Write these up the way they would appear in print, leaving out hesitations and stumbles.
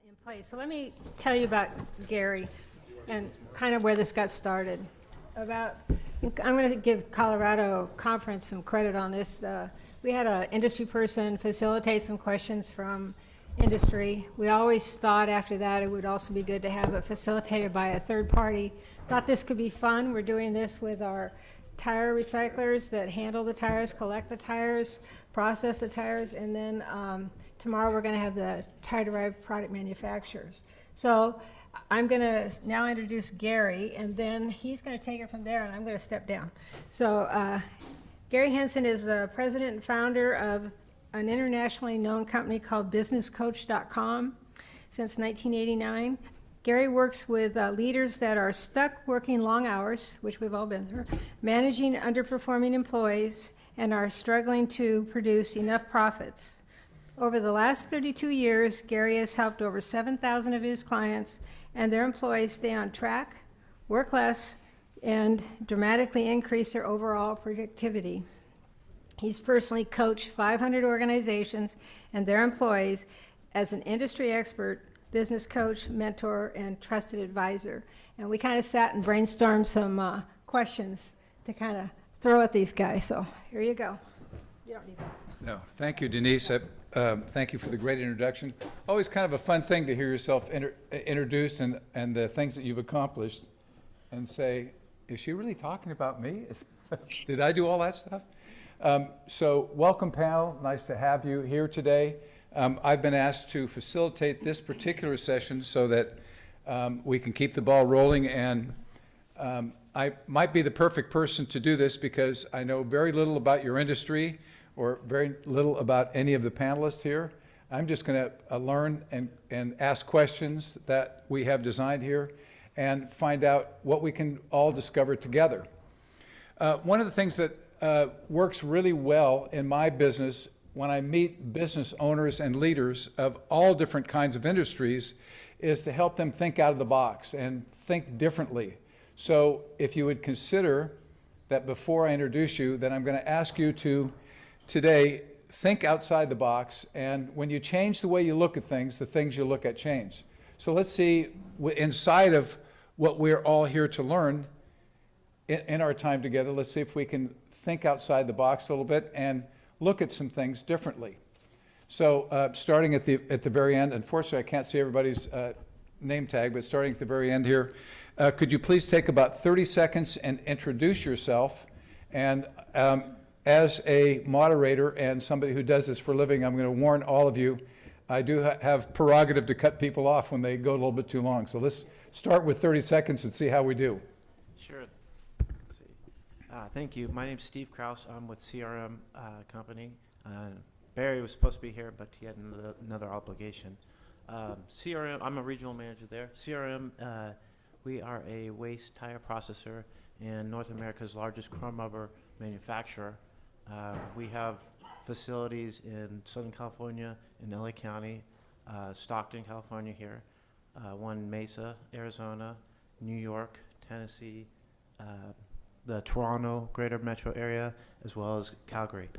in place. So let me tell you about Gary and kind of where this got started. I'm going to give Colorado Conference some credit on this. We had an industry person facilitate some questions from industry. We always thought after that it would also be good to have it facilitated by a third party. Thought this could be fun. We're doing this with our tire recyclers that handle the tires, collect the tires, process the tires, and then tomorrow we're going to have the tire-derived product manufacturers. So I'm going to now introduce Gary, and then he's going to take it from there, and I'm going to step down. So Gary Henson is the president and founder of an internationally known company called businesscoach.com since 1989. Gary works with leaders that are stuck working long hours, which we've all been through, managing underperforming employees, and are struggling to produce enough profits. Over the last 32 years, Gary has helped over 7,000 of his clients and their employees stay on track, work less, and dramatically increase their overall productivity. He's personally coached 500 organizations and their employees as an industry expert, business coach, mentor, and trusted advisor. And we kind of sat and brainstormed some questions to kind of throw at these guys. So here you go. You don't need that. No, thank you, Denise. Thank you for the great introduction. Always kind of a fun thing to hear yourself introduced and the things that you've accomplished and say, is she really talking about me? Did I do all that stuff? So welcome, panel. Nice to have you here today. I've been asked to facilitate this particular session so that we can keep the ball rolling, and I might be the perfect person to do this because I know very little about your industry or very little about any of the panelists here. I'm just going to learn and ask questions that we have designed here and find out what we can all discover together. One of the things that works really well in my business when I meet business owners and leaders of all different kinds of industries is to help them think out of the box and think differently. So if you would consider that before I introduce you, that I'm going to ask you to today think outside the box, and when you change the way you look at things, the things you look at change. So let's see, inside of what we're all here to learn in our time together, let's see if we can think outside the box a little bit and look at some things differently. So starting at the very end, unfortunately I can't see everybody's name tag, but starting at the very end here, could you please take about 30 seconds and introduce yourself? And as a moderator and somebody who does this for a living, I'm going to warn all of you, I do have prerogative to cut people off when they go a little bit too long. So let's start with 30 seconds and see how we do. Sure. Let's see. Thank you. My name's Steve Krause. I'm with CRM Company. Barry was supposed to be here, but he had another obligation. CRM, I'm a regional manager there. CRM, we are a waste tire processor and North America's largest chrome rubber manufacturer. We have facilities in Southern California, in LA County, Stockton, California here, one Mesa, Arizona, New York, Tennessee, the Toronto greater metro area, as well as Calgary.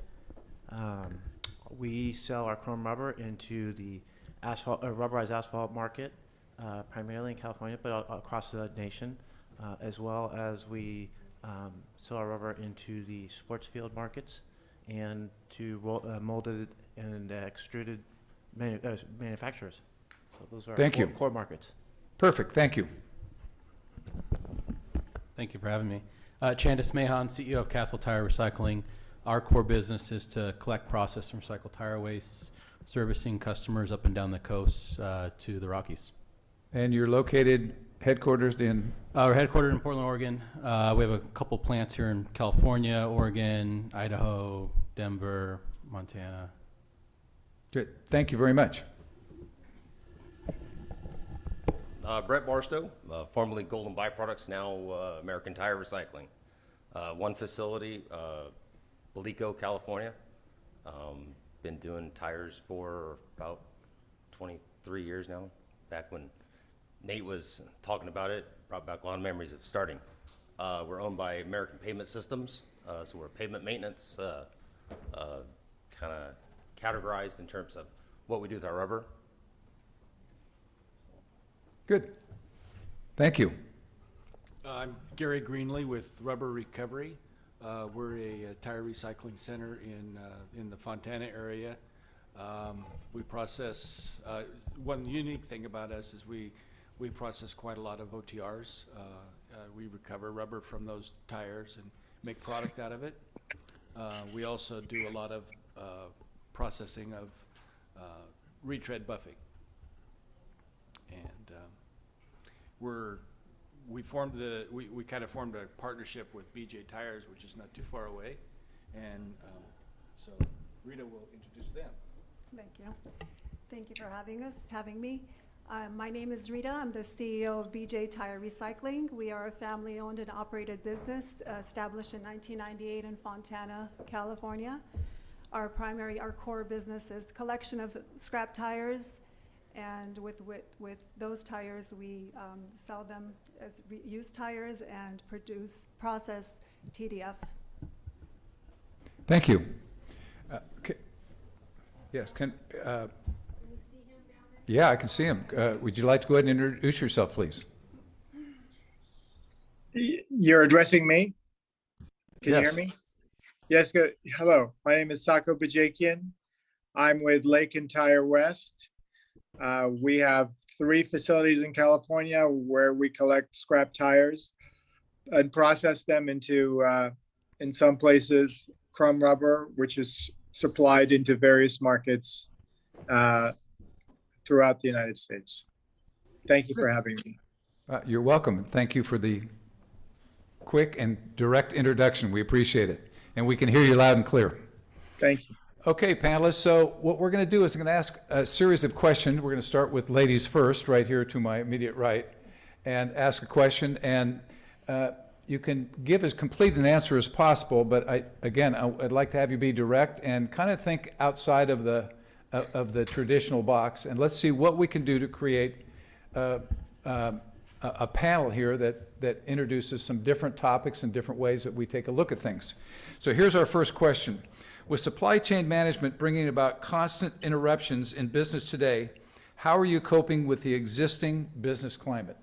We sell our chrome rubber into the rubberized asphalt market, primarily in California, but across the nation, as well as we sell our rubber into the sports field markets and to molded and extruded manufacturers. So those are our core markets. Perfect, thank you. Thank you for having me. Chandos, Mahon, CEO of Castle Tire Recycling. Our core business is to collect, process, and recycle tire waste, servicing customers up and down the coast to the Rockies. And you're headquartered in? We're headquartered in Portland, Oregon. We have a couple plants here in California, Oregon, Idaho, Denver, Montana. Good. Thank you very much. Brett Barstow, formerly Golden Byproducts, now American Tire Recycling. One facility, Beudjekian, California. Been doing tires for about 23 years now. Back when Nate was talking about it, brought back a lot of memories of starting. We're owned by American Pavement Systems, so we're pavement maintenance, kind of categorized in terms of what we do with our rubber. Good. Thank you. I'm Gary Greenlee with Rubber Recovery. We're a tire recycling center in the Fontana area. We process, one unique thing about us is we process quite a lot of OTRs. We recover rubber from those tires and make product out of it. We also do a lot of processing of retread buffing. And we kind of formed a partnership with BJ Tires, which is not too far away. And so Rita will introduce them. Thank you. Thank you for having me. My name is Rita. I'm the CEO of BJ Tire Recycling. We are a family-owned and operated business established in 1998 in Fontana, California. Our core business is collection of scrap tires, and with those tires, we sell them as used tires and process TDF. Thank you. Yes, yeah, I can see him. Would you like to go ahead and introduce yourself, please? You're addressing me? Can you Yes. hear me? Yes, good. Hello, my name is Sako Beudjekian. I'm with Lakin Tire West. We have 3 facilities in California where we collect scrap tires and process them into, in some places, crumb rubber, which is supplied into various markets throughout the United States. Thank you for having me. You're welcome. Thank you for the quick and direct introduction. We appreciate it. And we can hear you loud and clear. Thank you. Okay, panelists, so what we're going to do is I'm going to ask a series of questions. We're going to start with ladies first, right here to my immediate right, and ask a question. And you can give as complete an answer as possible, but I'd like to have you be direct and kind of think outside of the traditional box, and let's see what we can do to create a panel here that introduces some different topics and different ways that we take a look at things. So here's our first question. With supply chain management bringing about constant interruptions in business today, how are you coping with the existing business climate?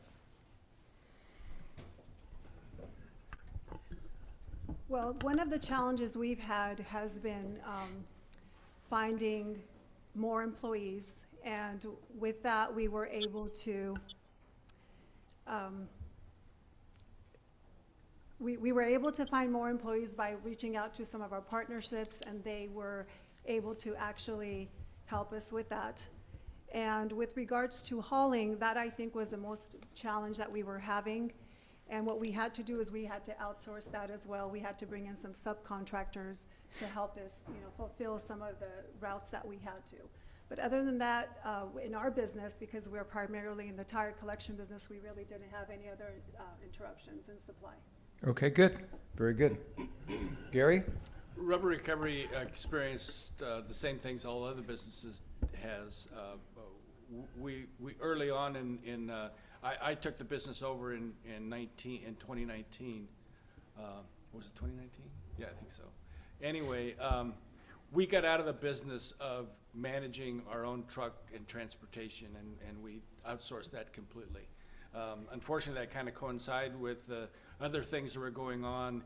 Well, one of the challenges we've had has been finding more employees, and with that we were able to we were able to find more employees by reaching out to some of our partnerships, and they were able to actually help us with that. And with regards to hauling, that I think was the most challenge that we were having. And what we had to do is we had to outsource that as well. We had to bring in some subcontractors to help us, fulfill some of the routes that we had to. But other than that, in our business, because we're primarily in the tire collection business, we really didn't have any other interruptions in supply. Okay, good. Very good. Gary? Rubber Recovery experienced the same things all other businesses has. We early on I took the business over in 2019. Was it 2019? Yeah, I think so. Anyway, we got out of the business of managing our own truck and transportation, and we outsourced that completely. Unfortunately, that kind of coincided with the other things that were going on,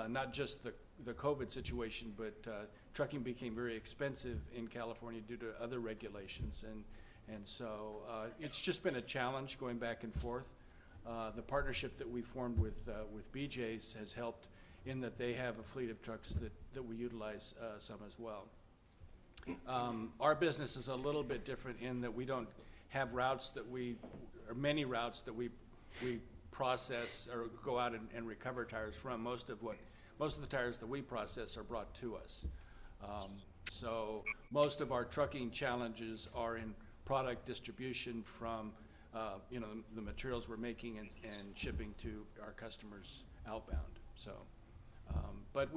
not just the COVID situation, but trucking became very expensive in California due to other regulations, and so it's just been a challenge going back and forth. The partnership that we formed with BJ's has helped in that they have a fleet of trucks that we utilize some as well. Our business is a little bit different in that we don't have many routes that we process or go out and recover tires from. Most of the tires that we process are brought to us. So most of our trucking challenges are in product distribution from the materials we're making and shipping to our customers outbound. So, but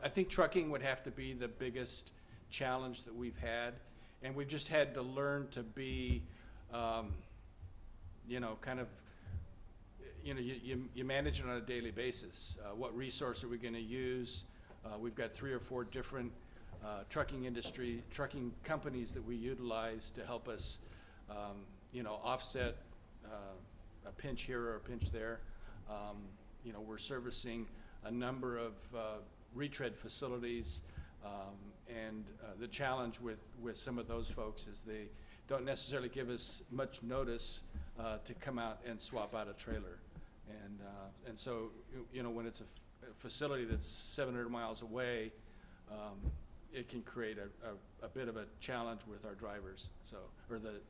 I think trucking would have to be the biggest challenge that we've had, and we've just had to learn to be, you manage it on a daily basis. What resource are we going to use? We've got 3 or 4 different trucking companies that we utilize to help us, offset a pinch here or a pinch there. You know, we're servicing a number of retread facilities, and the challenge with some of those folks is they don't necessarily give us much notice to come out and swap out a trailer. And so, you know, when it's a facility that's 700 miles away, it can create a bit of a challenge with our drivers, so, or the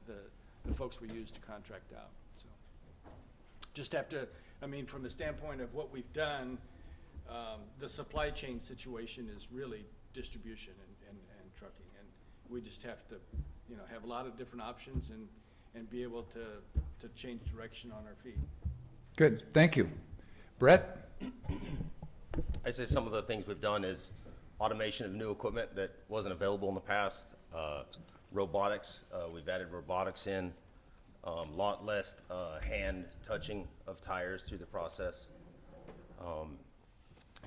folks we use to contract out. So just have to, I mean, from the standpoint of what we've done, the supply chain situation is really distribution and trucking, and we just have to, you know, have a lot of different options and be able to change direction on our feet. Good, thank you. Brett? I say some of the things we've done is automation of new equipment that wasn't available in the past, robotics, we've added robotics in, lot less hand touching of tires through the process,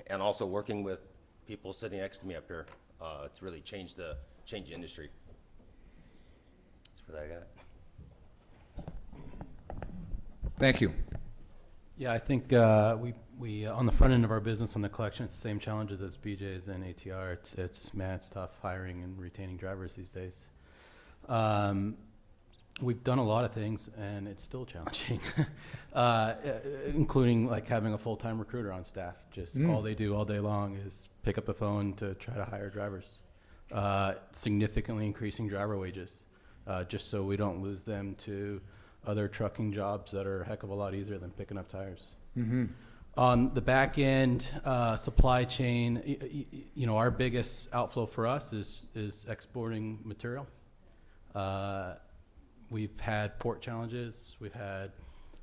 and also working with people sitting next to me up here to really change the industry. That's what I got. Thank you. Yeah, I think we on the front end of our business on the collection, it's the same challenges as BJ's and ATR. It's tough hiring and retaining drivers these days. We've done a lot of things, and it's still challenging, including like having a full-time recruiter on staff. Just all they do all day long is pick up the phone to try to hire drivers. Significantly increasing driver wages, just so we don't lose them to other trucking jobs that are a heck of a lot easier than picking up tires. Mm-hmm. On the back end, supply chain, you know, our biggest outflow for us is exporting material. We've had port challenges, we've had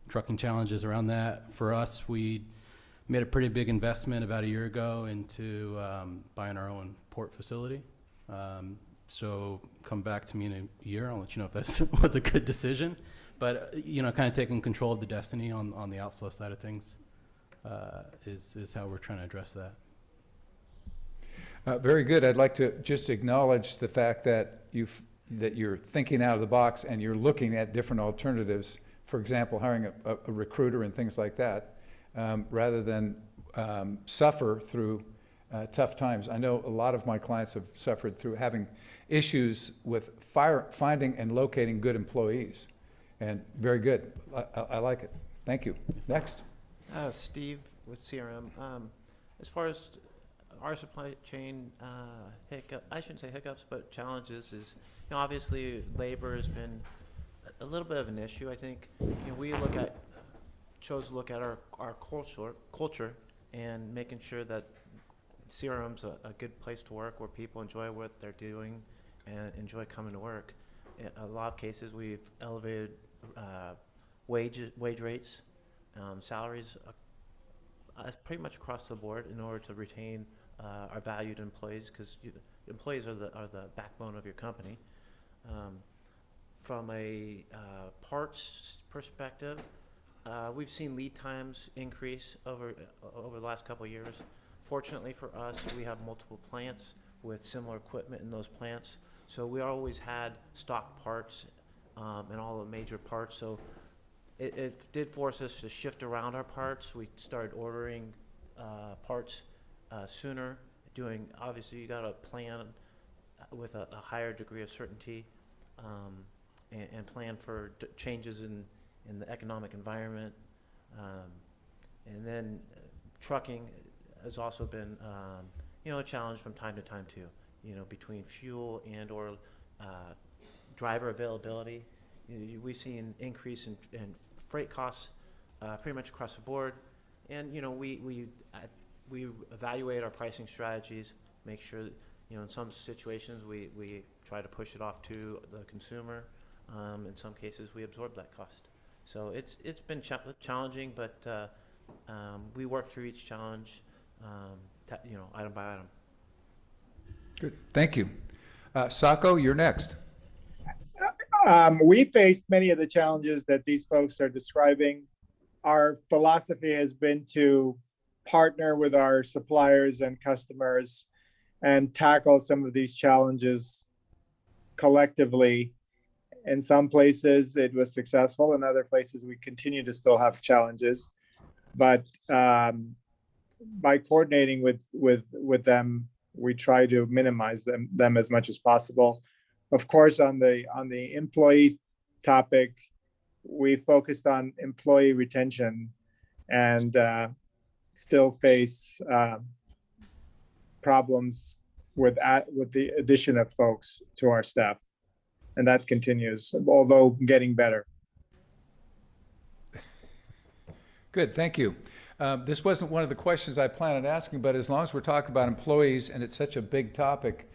trucking challenges around that. For us, we made a pretty big investment about a year ago into buying our own port facility. So come back to me in a year, I'll let you know if that was a good decision. But, you know, kind of taking control of the destiny on the outflow side of things is how we're trying to address that. Very good. I'd like to just acknowledge the fact that you're thinking out of the box and you're looking at different alternatives. For example, hiring a recruiter and things like that, rather than suffer through tough times. I know a lot of my clients have suffered through having issues with finding and locating good employees. And very good. I like it. Thank you. Next. Steve with CRM. As far as our supply chain I shouldn't say hiccups, but challenges is, you know, obviously labor has been a little bit of an issue. I think, you know, we chose to look at our culture and making sure that CRM's a good place to work where people enjoy what they're doing and enjoy coming to work. In a lot of cases, we've elevated wage rates, salaries, pretty much across the board in order to retain our valued employees, because employees are the backbone of your company. From a parts perspective, we've seen lead times increase over the last couple of years. Fortunately for us, we have multiple plants with similar equipment in those plants, so we always had stock parts and all the major parts. So it did force us to shift around our parts. We started ordering parts sooner. Obviously, you got to plan with a higher degree of certainty and plan for changes in the economic environment. And then trucking has also been, you know, a challenge from time to time too. You know, between fuel and or driver availability, we've seen an increase in freight costs pretty much across the board. And you know, we evaluate our pricing strategies, make sure that, you know, in some situations we try to push it off to the consumer. In some cases, we absorb that cost. So it's been challenging, but we work through each challenge, you know, item by item. Good. Thank you. Sako, you're next. We faced many of the challenges that these folks are describing. Our philosophy has been to partner with our suppliers and customers and tackle some of these challenges collectively. In some places it was successful. In other places we continue to still have challenges. But by coordinating with them, we try to minimize them as much as possible. Of course, on the employee topic, we focused on employee retention and still face problems with the addition of folks to our staff. And that continues, although getting better. Good, thank you. This wasn't one of the questions I planned on asking, but as long as we're talking about employees and it's such a big topic,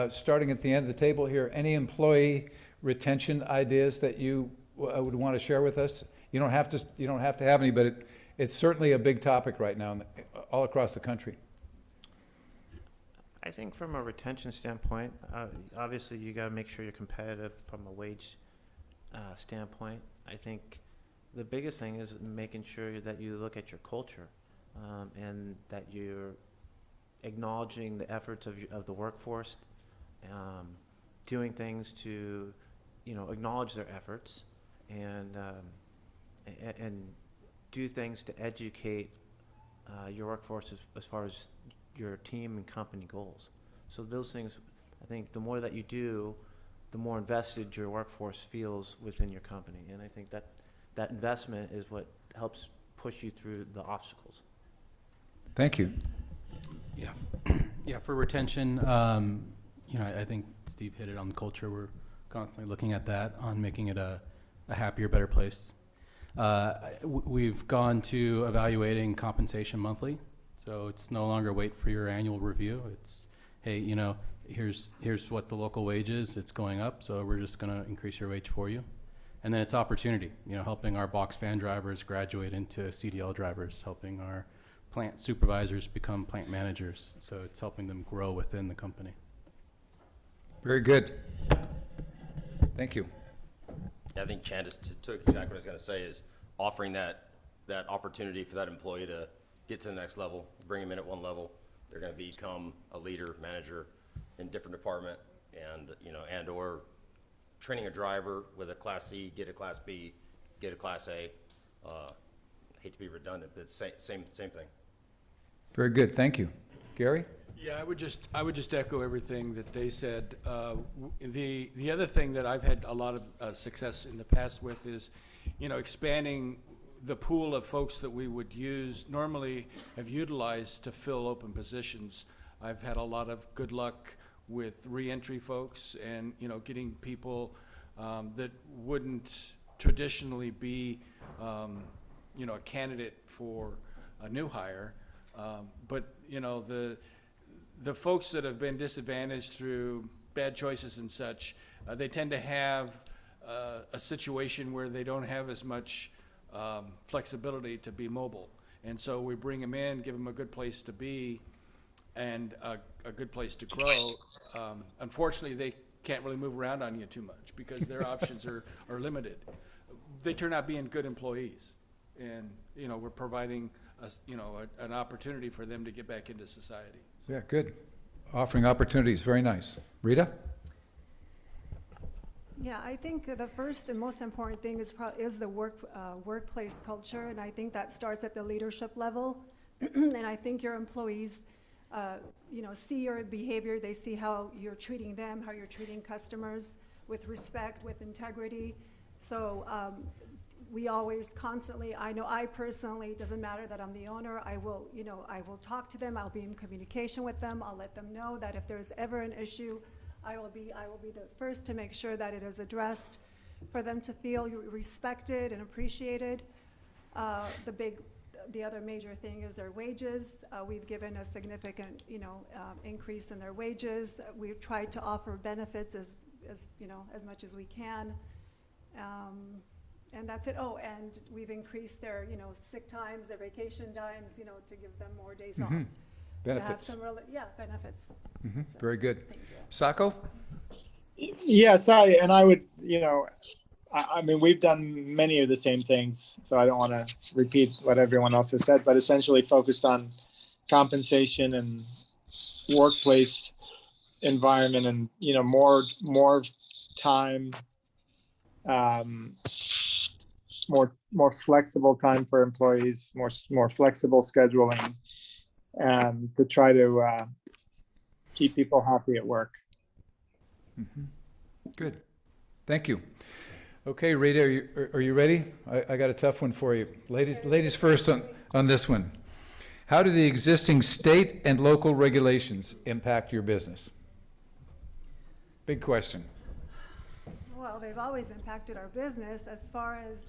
starting at the end of the table here, any employee retention ideas that you would want to share with us? You don't have to have any, but it's certainly a big topic right now all across the country. I think from a retention standpoint, obviously you got to make sure you're competitive from a wage standpoint. I think the biggest thing is making sure that you look at your culture and that you're acknowledging the efforts of the workforce, doing things to, acknowledge their efforts and do things to educate your workforce as far as your team and company goals. So those things, I think the more that you do, the more invested your workforce feels within your company. And I think that investment is what helps push you through the obstacles. Thank you. Yeah, for retention, I think Steve hit it on the culture. We're constantly looking at that, on making it a happier, better place. We've gone to evaluating compensation monthly. So it's no longer wait for your annual review. It's, hey, here's what the local wage is. It's going up, so we're just going to increase your wage for you. And then it's opportunity, helping our box fan drivers graduate into CDL drivers, helping our plant supervisors become plant managers. So it's helping them grow within the company. Very good. Thank you. I think Chandos took exactly what I was going to say, is offering that opportunity for that employee to get to the next level, bring them in at one level. They're going to become a leader, manager in different department, and or training a driver with a Class C, get a Class B, get a Class A. Hate to be redundant, but it's same thing. Very good. Thank you. Gary? Yeah, I would just echo everything that they said. The other thing that I've had a lot of success in the past with is, expanding the pool of folks that we would normally have utilized to fill open positions. I've had a lot of good luck with reentry folks and, getting people that wouldn't traditionally be, a candidate for a new hire. But, the folks that have been disadvantaged through bad choices and such, they tend to have a situation where they don't have as much flexibility to be mobile. And so we bring them in, give them a good place to be and a good place to grow. Unfortunately, they can't really move around on you too much because their options are limited. They turn out being good employees, and we're providing an opportunity for them to get back into society. Yeah, good. Offering opportunities, very nice. Rita? Yeah, I think the first and most important thing is the workplace culture, and I think that starts at the leadership level. And I think your employees, see your behavior. They see how you're treating them, how you're treating customers with respect, with integrity. So we always constantly, I know I personally, it doesn't matter that I'm the owner, I will talk to them, I'll be in communication with them, I'll let them know that if there's ever an issue, I will be the first to make sure that it is addressed, for them to feel respected and appreciated. The other major thing is their wages. We've given a significant, increase in their wages. We've tried to offer benefits as much as we can. And that's it. Oh, and we've increased their, sick times, their vacation times, to give them more days off. Benefits. To have some benefits. Mm-hmm. Very good. Thank you. Sako? Yes, I would, I mean, we've done many of the same things, so I don't want to repeat what everyone else has said, but essentially focused on compensation and workplace environment and, more time more flexible time for employees, more flexible scheduling, to try to keep people happy at work. Good. Thank you. Okay, Rita, are you ready? I got a tough one for you. Ladies first on this one. How do the existing state and local regulations impact your business? Big question. Well, they've always impacted our business as far as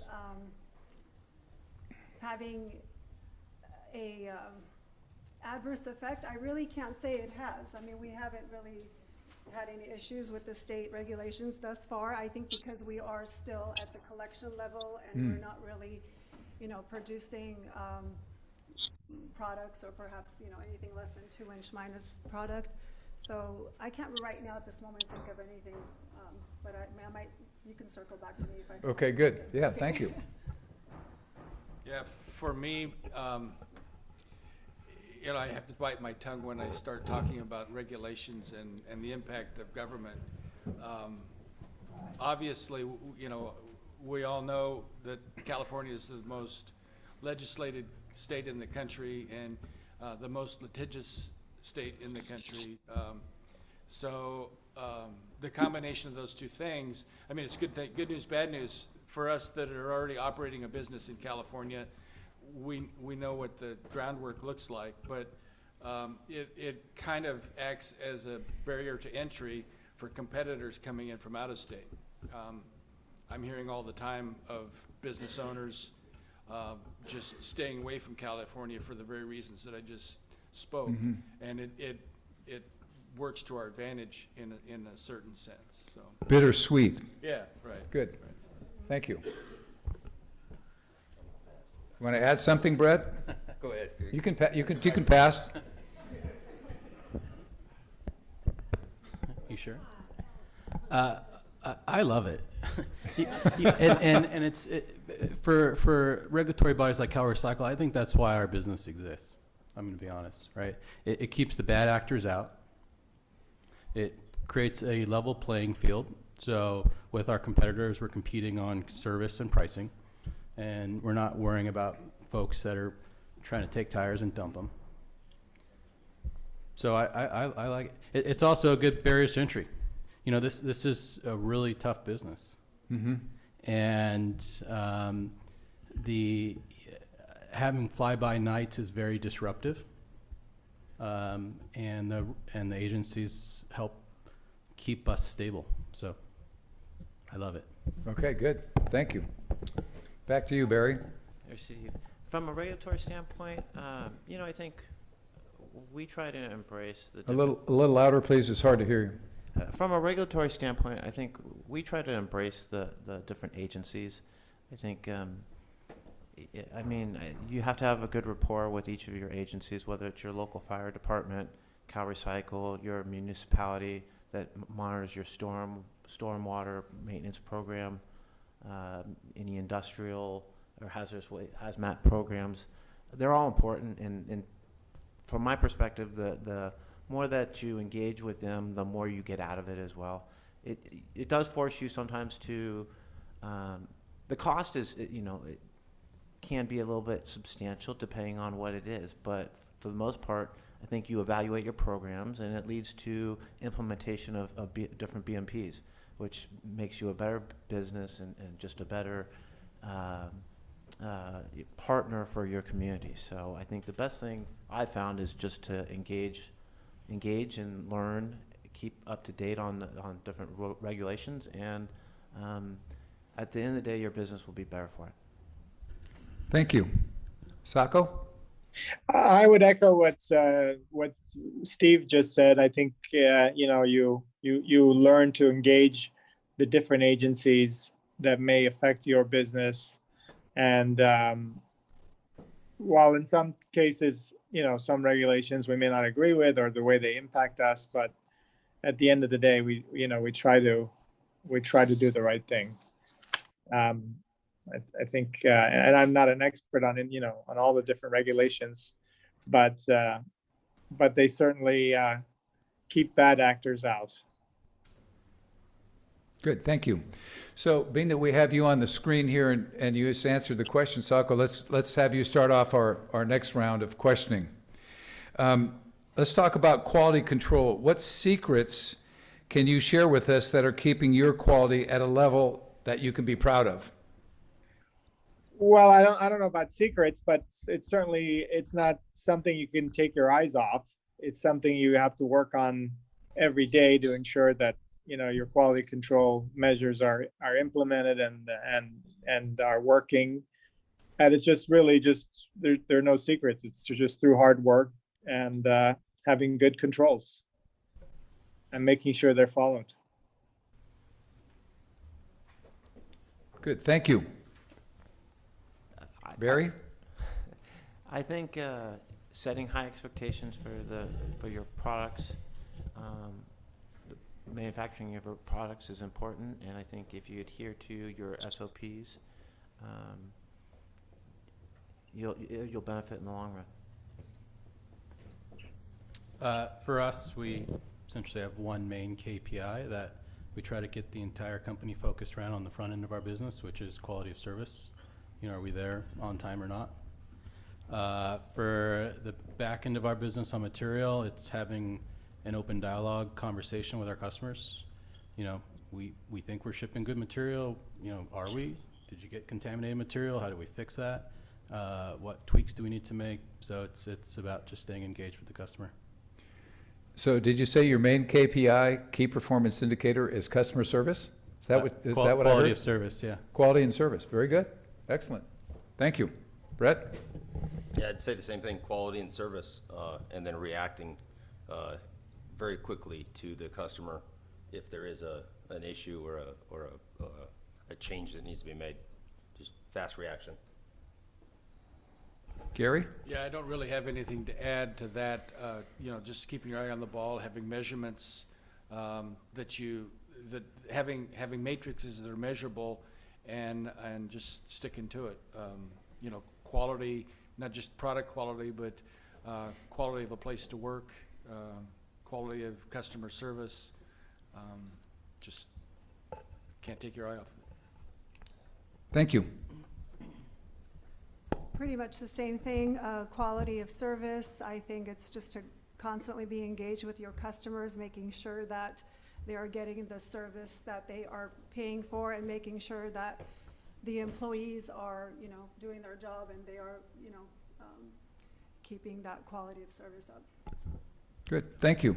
having a adverse effect. I really can't say it has. I mean, we haven't really had any issues with the state regulations thus far. I think because we are still at the collection level and we're not really, producing products or perhaps, anything less than 2-inch minus product. So I can't right now at this moment think of anything, but I might, you can circle back to me if I can. Okay, good. Yeah, thank you. Yeah, for me, I have to bite my tongue when I start talking about regulations and the impact of government. Obviously, we all know that California is the most legislated state in the country and the most litigious state in the country. So the combination of those two things, I mean, it's good news, bad news. For us that are already operating a business in California, we know what the groundwork looks like, but it kind of acts as a barrier to entry for competitors coming in from out of state. I'm hearing all the time of business owners just staying away from California for the very reasons that I just spoke, and it works to our advantage in a certain sense. So Bittersweet. yeah, right. Good. Right. Thank you. Want to add something, Brett? Go ahead. You can pass. You sure? I love it. and it's for regulatory bodies like CalRecycle, I think that's why our business exists. I'm going to be honest, right? It keeps the bad actors out. It creates a level playing field. So with our competitors, we're competing on service and pricing, and we're not worrying about folks that are trying to take tires and dump them. So I like it. It's also a good barrier to entry. This is a really tough business, and the having fly-by nights is very disruptive, and the agencies help keep us stable. So I love it. Okay, good. Thank you. Back to you, Barry. From a regulatory standpoint, I think we try to embrace the A little louder, please. It's hard to hear you. From a regulatory standpoint, I think we try to embrace the different agencies. I think, you have to have a good rapport with each of your agencies, whether it's your local fire department, CalRecycle, your municipality that monitors your stormwater maintenance program, any industrial or hazmat programs. They're all important, and from my perspective, the more that you engage with them, the more you get out of it as well. It does force you sometimes to, the cost is, it can be a little bit substantial depending on what it is, but for the most part, I think you evaluate your programs and it leads to implementation of different BMPs, which makes you a better business and just a better partner for your community. So I think the best thing I found is just to engage and learn, keep up to date on different regulations, and at the end of the day, your business will be better for it. Thank you. Sako? I would echo what Steve just said. I think you learn to engage the different agencies that may affect your business, and while in some cases some regulations we may not agree with or the way they impact us, but at the end of the day, we try to do the right thing. I think, and I'm not an expert on on all the different regulations, but they certainly keep bad actors out. Good, thank you. So being that we have you on the screen here and you just answered the question, Sako, let's have you start off our next round of questioning. Let's talk about quality control. What secrets can you share with us that are keeping your quality at a level that you can be proud of? Well, I don't know about secrets, but it's certainly, it's not something you can take your eyes off. It's something you have to work on every day to ensure that, you know, your quality control measures are implemented and are working. And it's just really just, there are no secrets. It's just through hard work and having good controls and making sure they're followed. Good, thank you. Barry? I think setting high expectations for your products, manufacturing of your products is important, and I think if you adhere to your SOPs, you'll benefit in the long run. For us, we essentially have one main KPI that we try to get the entire company focused around on the front end of our business, which is quality of service. You know, are we there on time or not? For the back end of our business on material, it's having an open dialogue conversation with our customers. You know, we think we're shipping good material. You know, are we? Did you get contaminated material? How do we fix that? What tweaks do we need to make? So it's about just staying engaged with the customer. So did you say your main KPI, key performance indicator, is customer service? Is that what I heard? Quality of service, yeah. Quality and service, very good. Excellent. Thank you. Brett? Yeah, I'd say the same thing, quality and service, and then reacting very quickly to the customer if there is an issue or a change that needs to be made. Just fast reaction. Gary? Yeah, I don't really have anything to add to that. You know, just keeping your eye on the ball, having measurements having matrices that are measurable, and just sticking to it. You know, quality, not just product quality, but quality of a place to work, quality of customer service. Just can't take your eye off of it. Thank you. Pretty much the same thing, quality of service. I think it's just to constantly be engaged with your customers, making sure that they are getting the service that they are paying for, and making sure that the employees are, you know, doing their job, and they are, you know, keeping that quality of service up. Good, thank you.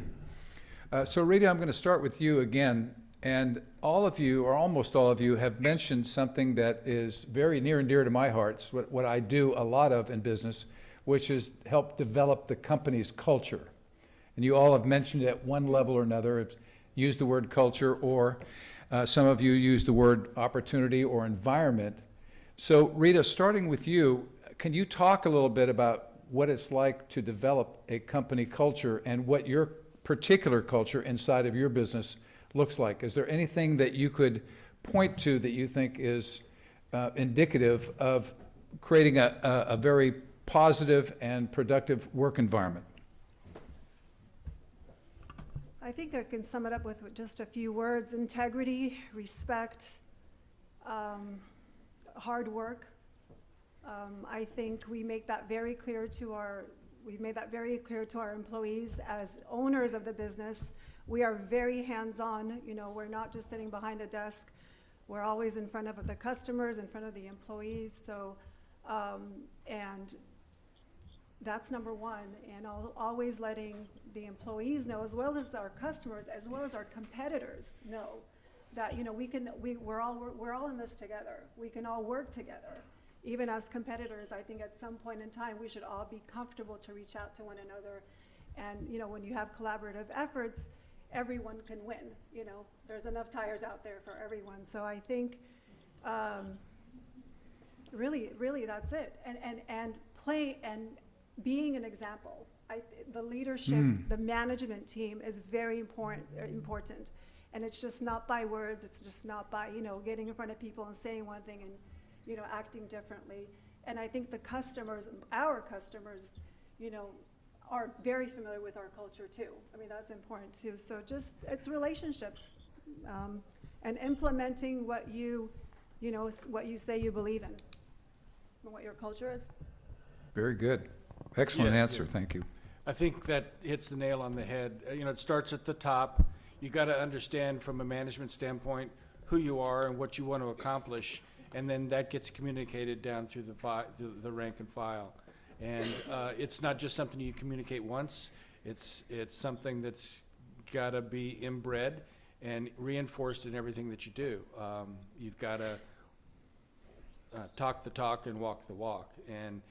So Rita, I'm going to start with you again. And all of you, or almost all of you, have mentioned something that is very near and dear to my heart. It's what I do a lot of in business, which is help develop the company's culture. And you all have mentioned it at one level or another, used the word culture, or some of you use the word opportunity or environment. So Rita, starting with you, can you talk a little bit about what it's like to develop a company culture and what your particular culture inside of your business looks like? Is there anything that you could point to that you think is indicative of creating a very positive and productive work environment? I think I can sum it up with just a few words: integrity, respect, hard work. I think we make that very clear to we've made that very clear to our employees as owners of the business. We are very hands-on. You know, we're not just sitting behind a desk. We're always in front of the customers, in front of the employees. So, and that's number one. And always letting the employees know, as well as our customers, as well as our competitors know that, you know, we're all in this together. We can all work together. Even as competitors, I think at some point in time we should all be comfortable to reach out to one another. And, you know, when you have collaborative efforts, everyone can win. You know, there's enough tires out there for everyone. So I think really that's it. And play and being an example. The leadership, the management team is very important. And it's just not by words. It's just not by, you know, getting in front of people and saying one thing and, you know, acting differently. And I think the customers, our customers, you know, are very familiar with our culture too. I mean, that's important too. So just, it's relationships. and implementing what what you say you believe in, and what your culture is. Very good. Excellent Yeah, answer. Thank you. I think that hits the nail on the head. It starts at the top. You got to understand from a management standpoint who you are and what you want to accomplish, and then that gets communicated down through the rank and file. And it's not just something you communicate once. It's something that's got to be inbred and reinforced in everything that you do. You've got to talk the talk and walk the walk. And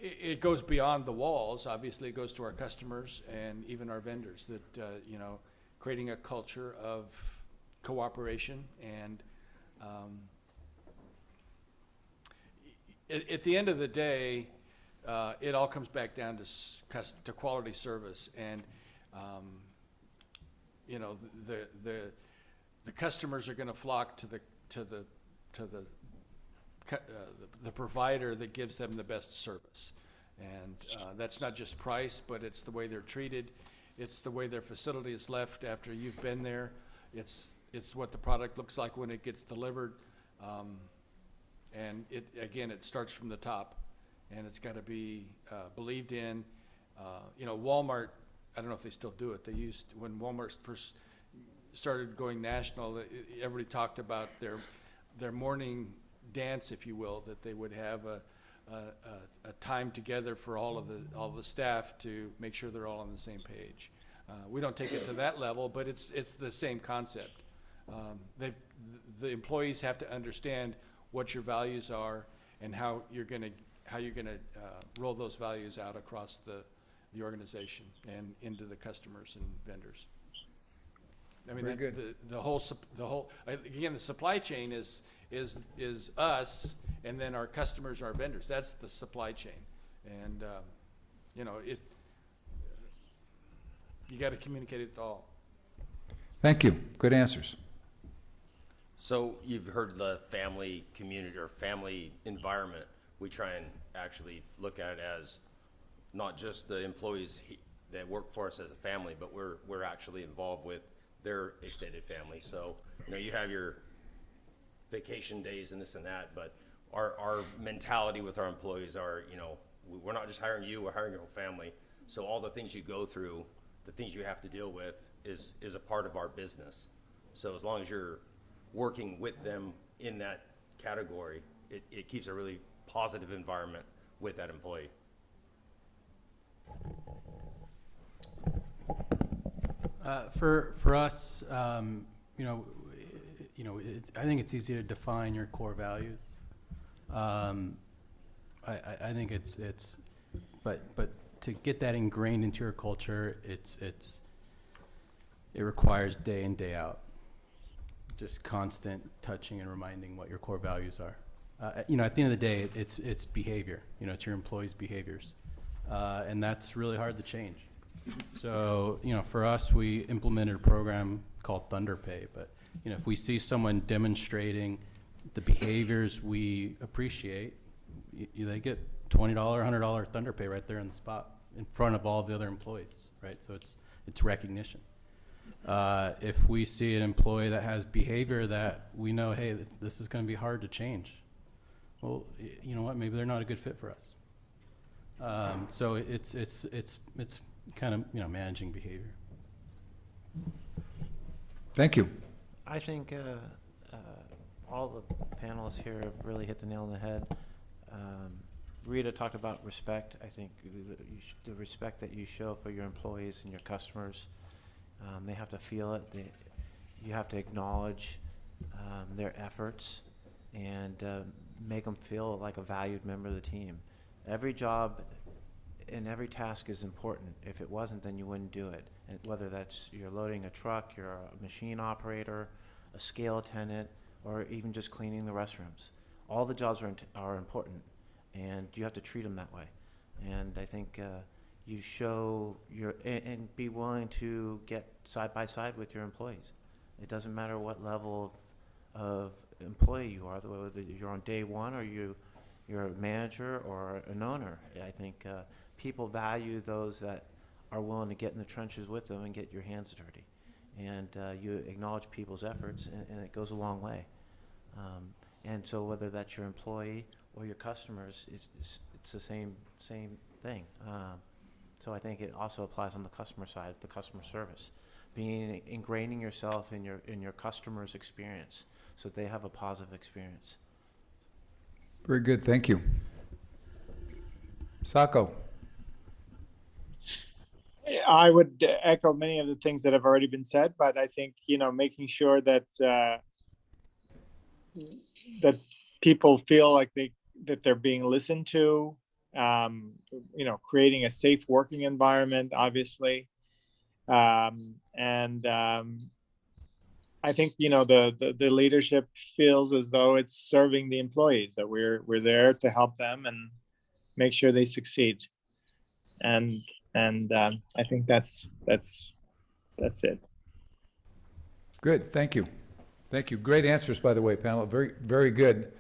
it goes beyond the walls. Obviously, it goes to our customers and even our vendors. That creating a culture of cooperation and at the end of the day, it all comes back down to quality service, and the customers are going to flock to the provider that gives them the best service, and that's not just price, but it's the way they're treated, it's the way their facility is left after you've been there, it's what the product looks like when it gets delivered. And it starts from the top, and it's got to be believed in. Walmart, I don't know if they still do it. They used, when Walmart first started going national, everybody talked about their morning dance, if you will, that they would have a time together for all the staff to make sure they're all on the same page. We don't take it to that level, but it's the same concept. The employees have to understand what your values are and how you're gonna roll those values out across the organization and into the customers and vendors. I mean, Very good. the whole again, the supply chain is us, and then our customers are our vendors. That's the supply chain, and you got to communicate it all. Thank you. Good answers. So you've heard the family community or family environment. We try and actually look at it as not just the employees that work for us as a family, but we're actually involved with their extended family. So, you have your vacation days and this and that, but our mentality with our employees are, we're not just hiring you, we're hiring your whole family. So all the things you go through, the things you have to deal with is a part of our business. So as long as you're working with them in that category, it keeps a really positive environment with that employee. For us, I think it's easy to define your core values. I think but to get that ingrained into your culture, it requires day in, day out, just constant touching and reminding what your core values are. At the end of the day, it's behavior. It's your employees' behaviors, and that's really hard to change. So, for us, we implemented a program called Thunder Pay. But, if we see someone demonstrating the behaviors we appreciate, they get $20, $100 Thunder Pay right there on the spot in front of all the other employees, right? So it's recognition. If we see an employee that has behavior that we know, hey, this is going to be hard to change, well, you know what? Maybe they're not a good fit for us. So it's kind of managing behavior. Thank you. I think all the panelists here have really hit the nail on the head. Rita talked about respect. I think the respect that you show for your employees and your customers, they have to feel it. You have to acknowledge their efforts and make them feel like a valued member of the team. Every job and every task is important. If it wasn't, then you wouldn't do it. And whether that's you're loading a truck, you're a machine operator, a scale attendant, or even just cleaning the restrooms. All the jobs are important, and you have to treat them that way. And I think you show and be willing to get side by side with your employees. It doesn't matter what level of employee you are, whether you're on day one or you're a manager or an owner. I think people value those that are willing to get in the trenches with them and get your hands dirty. And you acknowledge people's efforts, and it goes a long way. And so whether that's your employee or your customers, it's the same thing. So I think it also applies on the customer side, the customer service, ingraining yourself in your customer's experience so that they have a positive experience. Very good, thank you. Sako. I would echo many of the things that have already been said, but I think, making sure that that people feel like that they're being listened to, creating a safe working environment, obviously. I think, the leadership feels as though it's serving the employees, that we're there to help them and make sure they succeed. And I think that's it. Good, thank you. Thank you. Great answers, by the way, panel. Very, very good.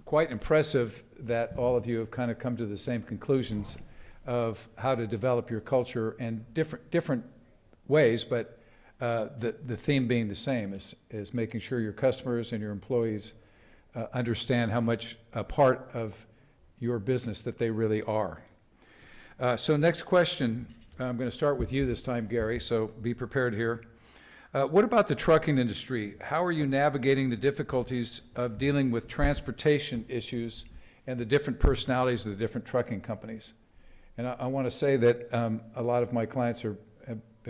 Quite impressive that all of you have kind of come to the same conclusions of how to develop your culture in different ways, but the theme being the same is making sure your customers and your employees understand how much a part of your business that they really are. So next question, I'm going to start with you this time, Gary, so be prepared here. What about the trucking industry? How are you navigating the difficulties of dealing with transportation issues and the different personalities of the different trucking companies? And I want to say that a lot of my clients have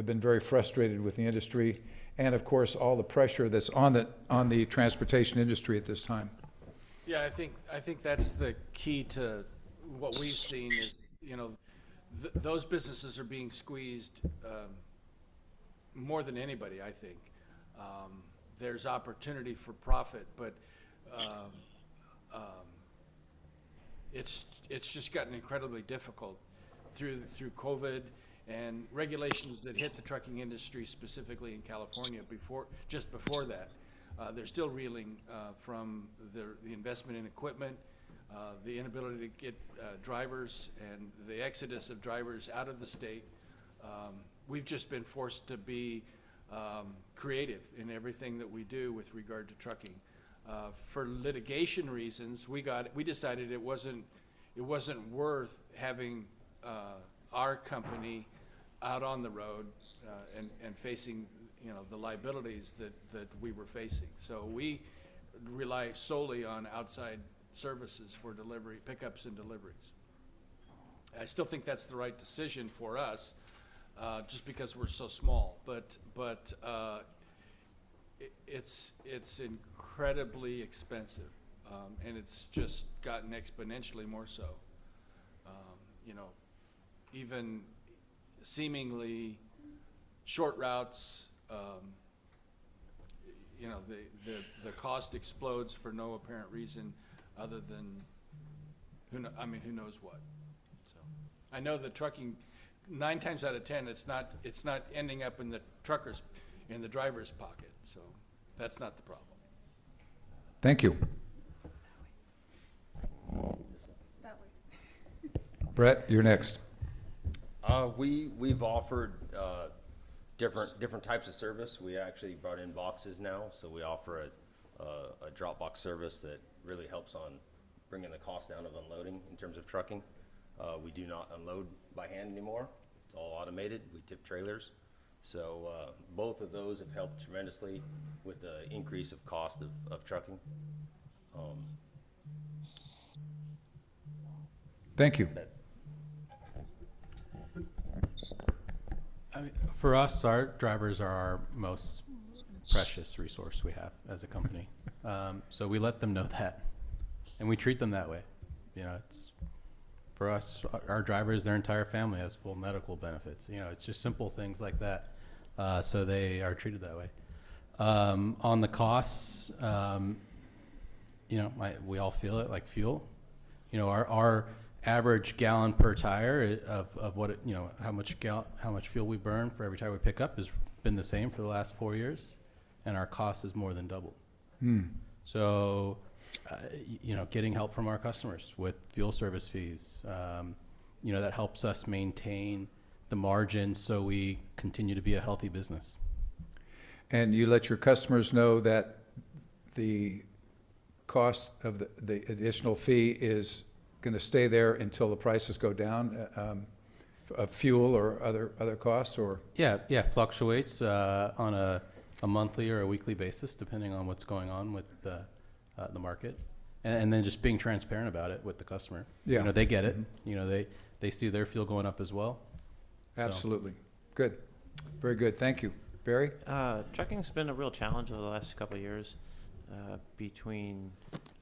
been very frustrated with the industry and, of course, all the pressure that's on the transportation industry at this time. Yeah, I think that's the key to what we've seen is, those businesses are being squeezed more than anybody, I think. There's opportunity for profit, but it's just gotten incredibly difficult through COVID and regulations that hit the trucking industry specifically in California just before that. They're still reeling from the investment in equipment, the inability to get drivers, and the exodus of drivers out of the state. We've just been forced to be creative in everything that we do with regard to trucking. For litigation reasons, we decided it wasn't worth having our company out on the road and facing the liabilities that we were facing. So we rely solely on outside services for delivery, pickups and deliveries. I still think that's the right decision for us, just because we're so small. But it's incredibly expensive, and it's just gotten exponentially more so. Even seemingly short routes, the cost explodes for no apparent reason other than who knows what. So I know the trucking, 9 times out of 10, it's not ending up in the driver's pocket. So that's not the problem. Thank you. That way. Brett, you're next. We've offered different types of service. We actually brought in boxes now, so we offer a drop box service that really helps on bringing the cost down of unloading in terms of trucking. We do not unload by hand anymore. It's all automated. We tip trailers. So both of those have helped tremendously with the increase of cost of trucking. Thank you. For us, our drivers are our most precious resource we have as a company. So we let them know that, and we treat them that way. It's for us, our drivers, their entire family has full medical benefits. It's just simple things like that. So they are treated that way. On the costs, we all feel it, like fuel. Our average gallon per tire of what how much fuel we burn for every tire we pick up has been the same for the last 4 years, and our cost is more than doubled. So getting help from our customers with fuel service fees, that helps us maintain the margins so we continue to be a healthy business. And you let your customers know that the cost of the additional fee is going to stay there until the prices go down, of fuel or other costs, or? Yeah, fluctuates on a monthly or a weekly basis, depending on what's going on with the market. And then just being transparent about it with the customer. Yeah. You know, they get it. You know, they see their fuel going up as well. So- Absolutely. Good. Very good. Thank you. Barry? Trucking's been a real challenge over the last couple of years, between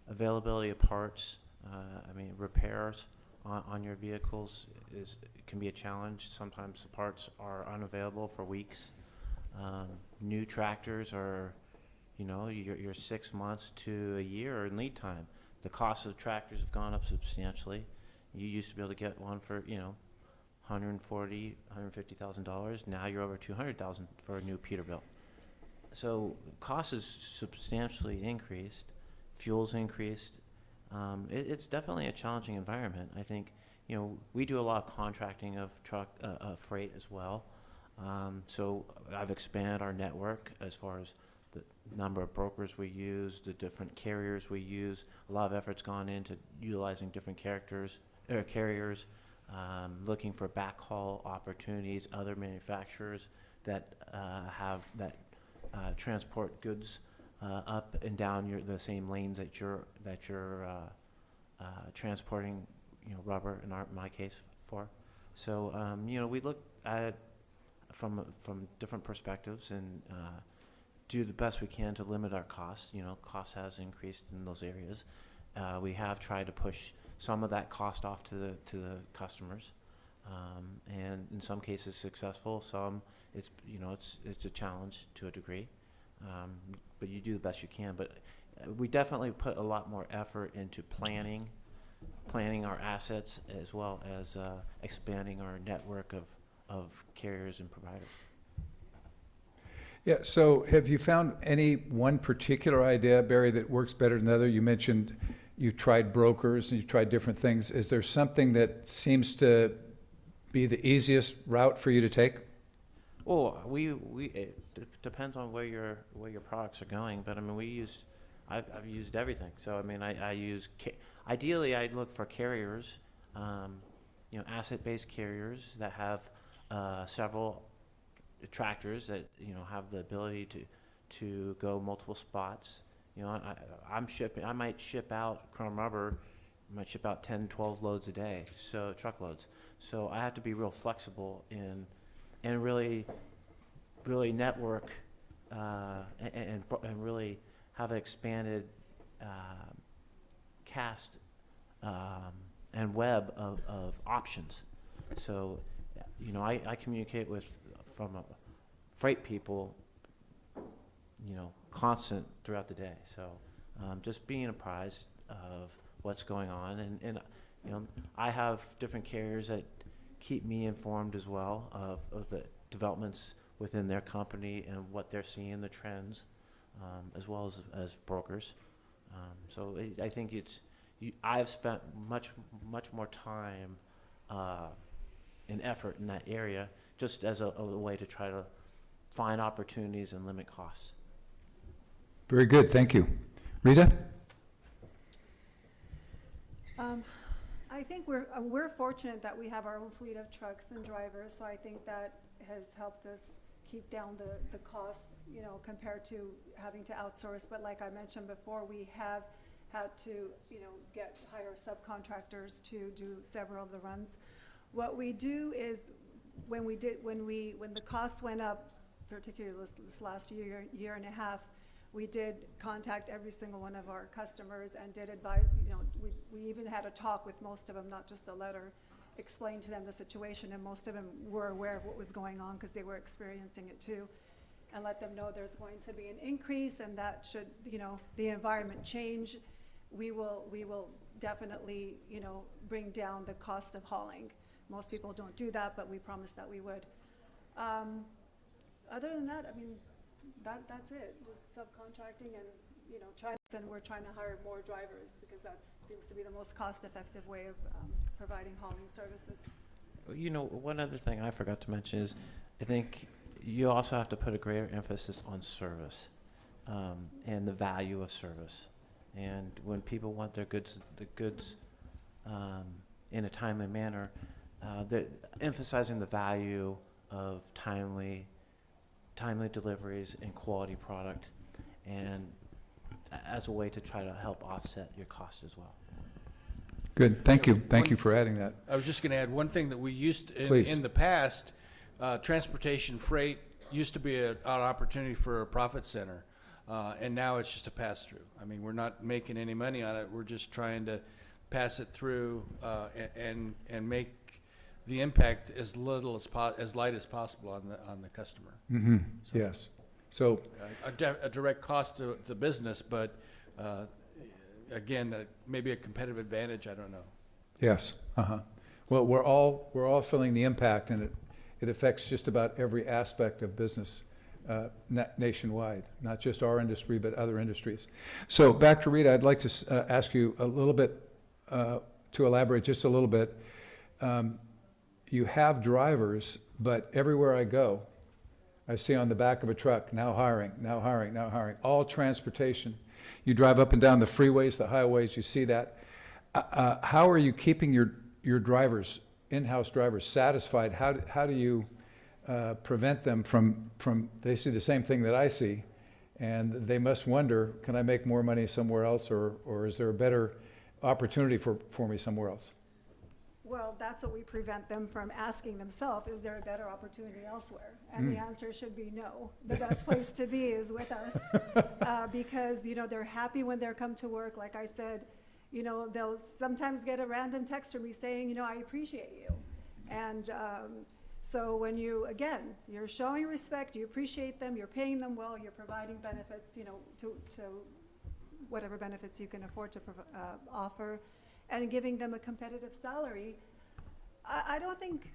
availability of parts. Repairs on your vehicles can be a challenge. Sometimes the parts are unavailable for weeks. New tractors are, you're 6 months to a year in lead time. The cost of tractors have gone up substantially. You used to be able to get one for, $140,000, $150,000. Now you're over $200,000 for a new Peterbilt. So cost is substantially increased. Fuel's increased. It's definitely a challenging environment. I think, we do a lot of contracting of freight as well. So I've expanded our network as far as the number of brokers we use, the different carriers we use. A lot of effort's gone into utilizing different carriers, looking for backhaul opportunities, other manufacturers that transport goods up and down the same lanes that you're transporting, rubber in my case for. So we look at it from different perspectives and do the best we can to limit our costs. Cost has increased in those areas. We have tried to push some of that cost off to the customers, and in some cases successful. Some it's a challenge to a degree, but you do the best you can. But we definitely put a lot more effort into planning our assets as well as expanding our network of carriers and providers. Yeah, so have you found any one particular idea, Barry, that works better than the other? You mentioned you tried brokers and you tried different things. Is there something that seems to be the easiest route for you to take? Well, it depends on where your products are going, but I've used everything. So I use ideally I'd look for carriers, asset-based carriers that have several tractors that have the ability to go multiple spots. I might ship out Chrome Rubber, might ship out 10, 12 loads a day, so truckloads. So I have to be real flexible and really network and really have an expanded cast and web of options. So I communicate from freight people constant throughout the day. So just being apprised of what's going on, and I have different carriers that keep me informed as well of the developments within their company and what they're seeing, the trends, as well as brokers. So I think I've spent much more time and effort in that area just as a way to try to find opportunities and limit costs. Very good, thank you. Rita? I think we're fortunate that we have our own fleet of trucks and drivers, so I think that has helped us keep down the costs, compared to having to outsource. But like I mentioned before, we have had to, hire subcontractors to do several of the runs. What we do is when the cost went up, particularly this last year and a half, we did contact every single one of our customers and did advise, we even had a talk with most of them, not just a letter, explain to them the situation, and most of them were aware of what was going on because they were experiencing it too, and let them know there's going to be an increase, and that should, the environment change, we will definitely, bring down the cost of hauling. Most people don't do that, but we promised that we would. Other than that, that's it. Just subcontracting and, we're trying to hire more drivers because that seems to be the most cost-effective way of providing hauling services. You know, one other thing I forgot to mention is, I think you also have to put a greater emphasis on service, and the value of service. And when people want the goods in a timely manner, emphasizing the value of timely deliveries and quality product, and as a way to try to help offset your cost as well. Good, thank you. Thank you for adding that. I was just going to add one thing that we used, Please. in the past, transportation freight used to be an opportunity for a profit center, and now it's just a pass-through. I mean, we're not making any money on it. We're just trying to pass it through and make the impact as little as light as possible on the customer. Mm-hmm, yes. So, A direct cost to the business, but again, maybe a competitive advantage. I don't know. yes, uh-huh. Well, we're all feeling the impact, and it affects just about every aspect of business nationwide, not just our industry, but other industries. So back to Rita, I'd like to ask you a little bit, to elaborate just a little bit. You have drivers, but everywhere I go, I see on the back of a truck, now hiring, now hiring, now hiring, all transportation. You drive up and down the freeways, the highways, you see that. How are you keeping your drivers, in-house drivers, satisfied? How do you prevent them from, they see the same thing that I see, and they must wonder, can I make more money somewhere else, or is there a better opportunity for me somewhere else? Well, that's what we prevent them from asking themselves, is there a better opportunity elsewhere? And the answer should be no. The best place to be is with us, because, you know, they're happy when they come to work. Like I said, you know, they'll sometimes get a random text from me saying, you know, I appreciate you. And so when you, again, you're showing respect, you appreciate them, you're paying them well, you're providing benefits, you know, to whatever benefits you can afford to offer, and giving them a competitive salary, I don't think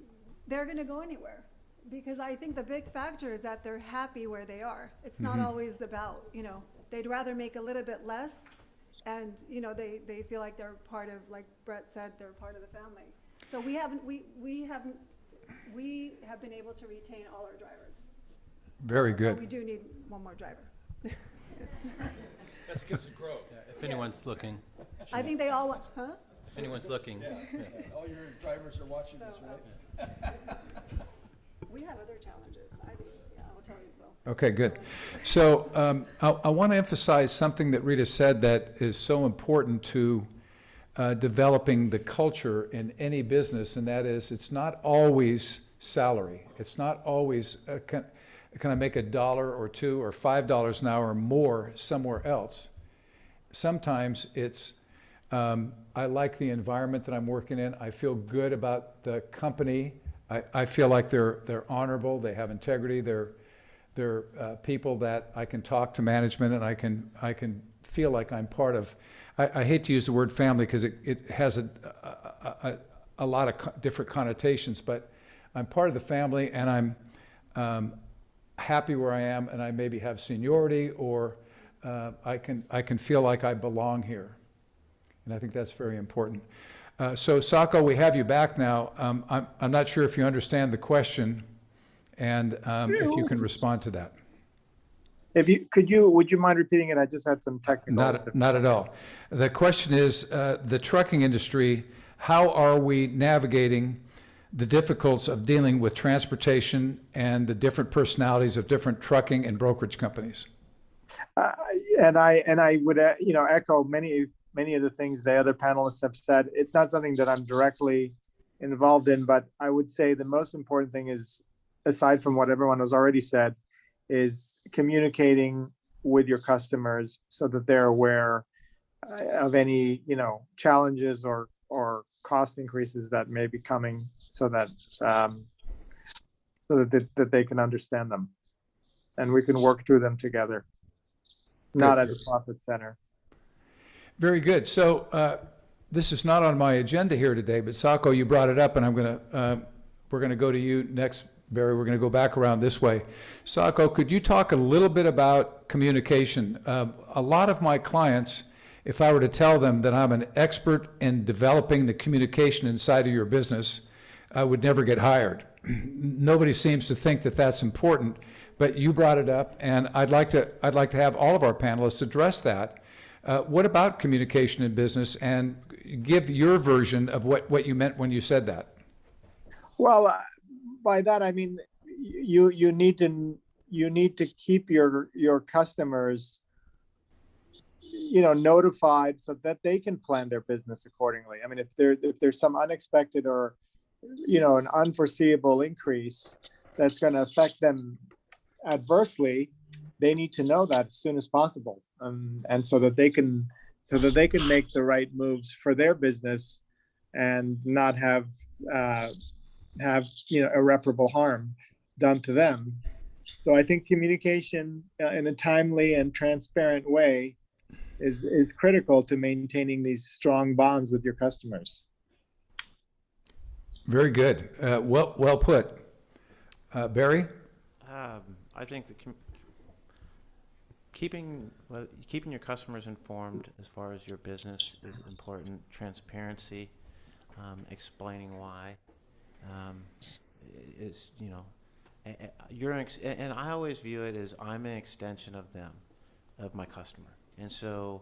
they're going to go anywhere, because I think the big factor is that they're happy where they are. It's not always about, you know, they'd rather make a little bit less, and, you know, they feel like they're part of, like Brett said, they're part of the family. So we have been able to retain all our drivers. Very But good. we do need one more driver. That's because of growth. If anyone's looking, I think they all want, huh? if anyone's looking. All your drivers are watching this, So, right? We have other challenges. I'll tell you, Bill. Okay, good. So I want to emphasize something that Rita said that is so important to developing the culture in any business, and that is, it's not always salary. It's not always, can I make $1 or $2 or $5 an hour more somewhere else? Sometimes it's, I like the environment that I'm working in. I feel good about the company. I feel like they're honorable, they have integrity, they're people that I can talk to management, and I can feel like I'm part of. I hate to use the word family because it has a lot of different connotations, but I'm part of the family, and I'm happy where I am, and I maybe have seniority, or I can feel like I belong here, and I think that's very important. So Sako, we have you back now. I'm not sure if you understand the question, and if you can respond to that. Would you mind repeating it? I just had some technical. Not at all. The question is, the trucking industry, how are we navigating the difficulties of dealing with transportation and the different personalities of different trucking and brokerage companies? And I would, echo many of the things the other panelists have said. It's not something that I'm directly involved in, but I would say the most important thing is, aside from what everyone has already said, is communicating with your customers so that they're aware of any, challenges or cost increases that may be coming, so that they can understand them, and we can work through them together, not as a profit center. Very good. So this is not on my agenda here today, but Sako, you brought it up, and we're going to go to you next, Barry. We're going to go back around this way. Sako, could you talk a little bit about communication? A lot of my clients, if I were to tell them that I'm an expert in developing the communication inside of your business, would never get hired. Nobody seems to think that that's important, but you brought it up, and I'd like to have all of our panelists address that. What about communication in business, and give your version of what you meant when you said that? Well, by that I mean you need to keep your customers, notified so that they can plan their business accordingly. I mean, if there's some unexpected or an unforeseeable increase that's going to affect them adversely, they need to know that as soon as possible, and so that they can make the right moves for their business and not have irreparable harm done to them. So I think communication in a timely and transparent way is critical to maintaining these strong bonds with your customers. Very good. Well put. Barry? I think that keeping your customers informed as far as your business is important. Transparency, explaining why, is and I always view it as I'm an extension of them, of my customer, and so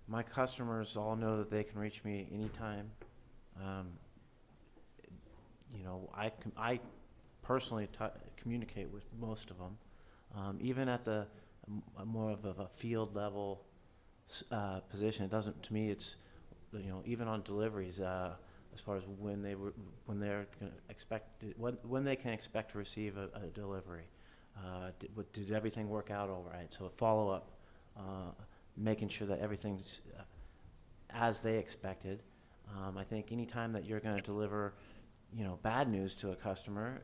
my customers all know that they can reach me anytime. I personally communicate with most of them, even at the more of a field level position. It doesn't, to me, it's, even on deliveries, as far as when they can expect to receive a delivery. Did everything work out all right? So a follow up, making sure that everything's as they expected. I think anytime that you're going to deliver, bad news to a customer,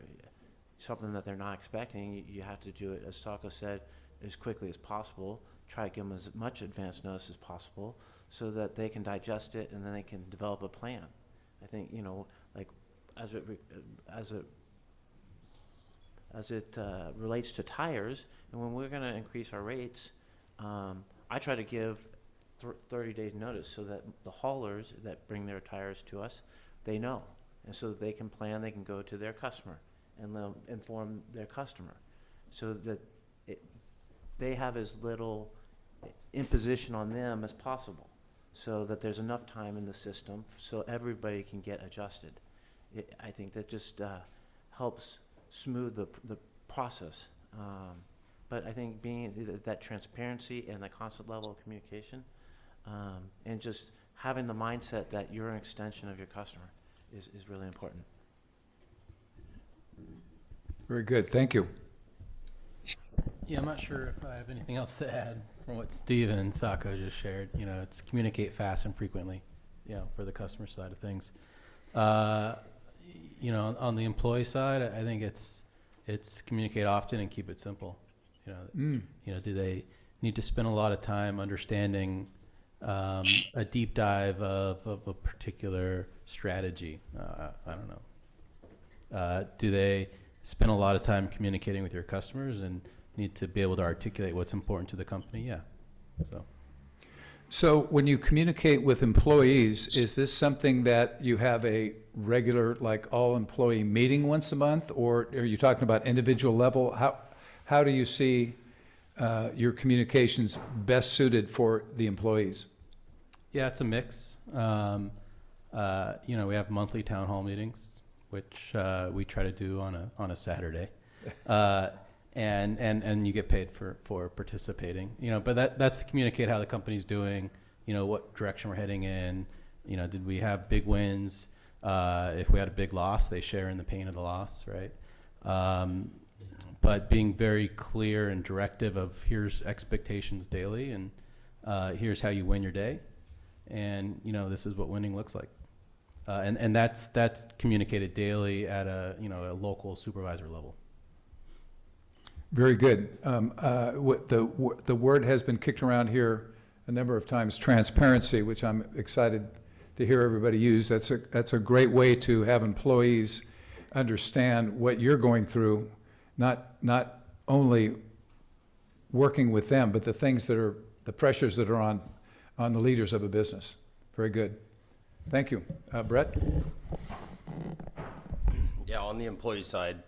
something that they're not expecting, you have to do it, as Sako said, as quickly as possible. Try to give them as much advance notice as possible so that they can digest it and then they can develop a plan. I think, like as it relates to tires, and when we're going to increase our rates, I try to give 30 days notice so that the haulers that bring their tires to us, they know. And so that they can plan, they can go to their customer and they'll inform their customer so that they have as little imposition on them as possible, so that there's enough time in the system so everybody can get adjusted. I think that just helps smooth the process. But I think being that transparency and the constant level of communication, and just having the mindset that you're an extension of your customer is really important. Very good. Thank you. Yeah, I'm not sure if I have anything else to add from what Steve and Sako just shared. It's communicate fast and frequently, for the customer side of things. On the employee side, I think it's communicate often and keep it simple. Do they need to spend a lot of time understanding a deep dive of a particular strategy? I don't know. Do they spend a lot of time communicating with your customers and need to be able to articulate what's important to the company? Yeah. So when you communicate with employees, is this something that you have a regular, like all employee meeting once a month, or are you talking about individual level? How do you see your communications best suited for the employees? Yeah, it's a mix. We have monthly town hall meetings, which we try to do on a Saturday. And you get paid for participating, but that's to communicate how the company's doing, what direction we're heading in, did we have big wins? If we had a big loss, they share in the pain of the loss, right? But being very clear and directive of here's expectations daily, and here's how you win your day, and this is what winning looks like, and that's communicated daily at a local supervisor level. Very good. The word has been kicked around here a number of times, transparency, which I'm excited to hear everybody use. That's a great way to have employees understand what you're going through, not only working with them, but the things that are the pressures that are on the leaders of a business. Very good. Thank you. Brett? Yeah, on the employee side,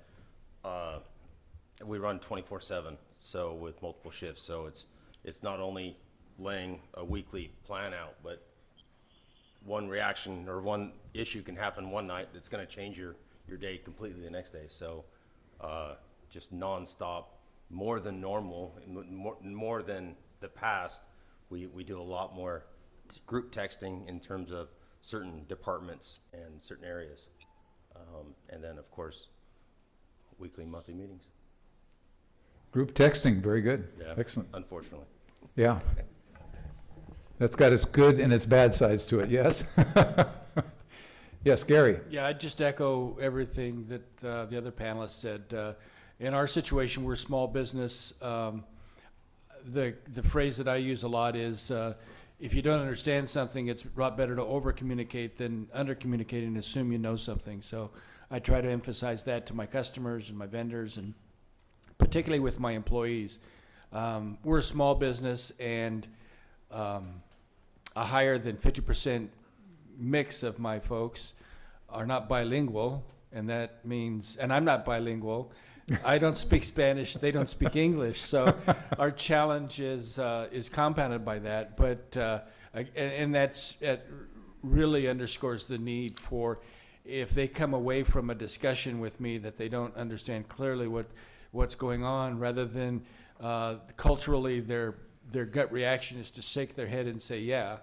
we run 24/7, so with multiple shifts. So it's not only laying a weekly plan out, but one reaction or one issue can happen one night that's going to change your day completely the next day. So just nonstop, more than normal, more than the past. We do a lot more group texting in terms of certain departments and certain areas. And then, of course, weekly, monthly meetings. Group texting, very good. Yeah. Excellent. Unfortunately. Yeah. That's got its good and its bad sides to it, yes? Yes, Gary? Yeah, I'd just echo everything that the other panelists said. In our situation, we're a small business. The phrase that I use a lot is, if you don't understand something, it's a lot better to over-communicate than under-communicate and assume you know something. So I try to emphasize that to my customers and my vendors, and particularly with my employees. We're a small business, and a higher than 50% mix of my folks are not bilingual, and that means, and I'm not bilingual. I don't speak Spanish, they don't speak English, so our challenge is compounded by that. But and that really underscores the need for, if they come away from a discussion with me that they don't understand clearly what's going on, rather than culturally their gut reaction is to shake their head and say yeah.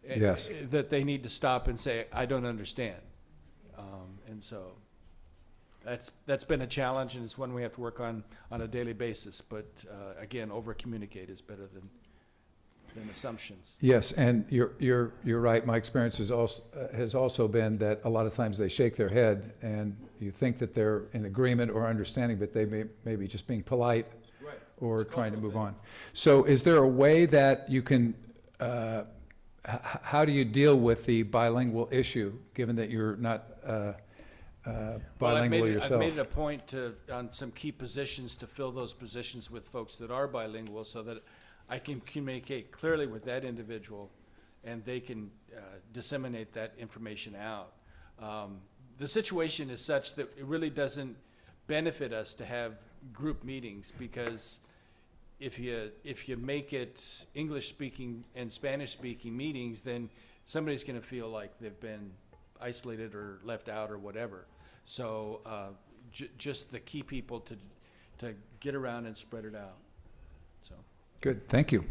Yes. That they need to stop and say, I don't understand. And so that's been a challenge, and it's one we have to work on a daily basis. But again, over communicate is better than assumptions. Yes, and you're right. My experience has also been that a lot of times they shake their head, and you think that they're in agreement or understanding, but they may be just being polite, Right. or It's a trying to cultural move thing. on. So is there a way that you can, how do you deal with the bilingual issue, given that you're not bilingual yourself? I've made it a point to, on some key positions, to fill those positions with folks that are bilingual, so that I can communicate clearly with that individual, and they can disseminate that information out. The situation is such that it really doesn't benefit us to have group meetings, because if you make it English-speaking and Spanish-speaking meetings, then somebody's going to feel like they've been isolated or left out or whatever. So just the key people to get around and spread it out. So Good, thank you.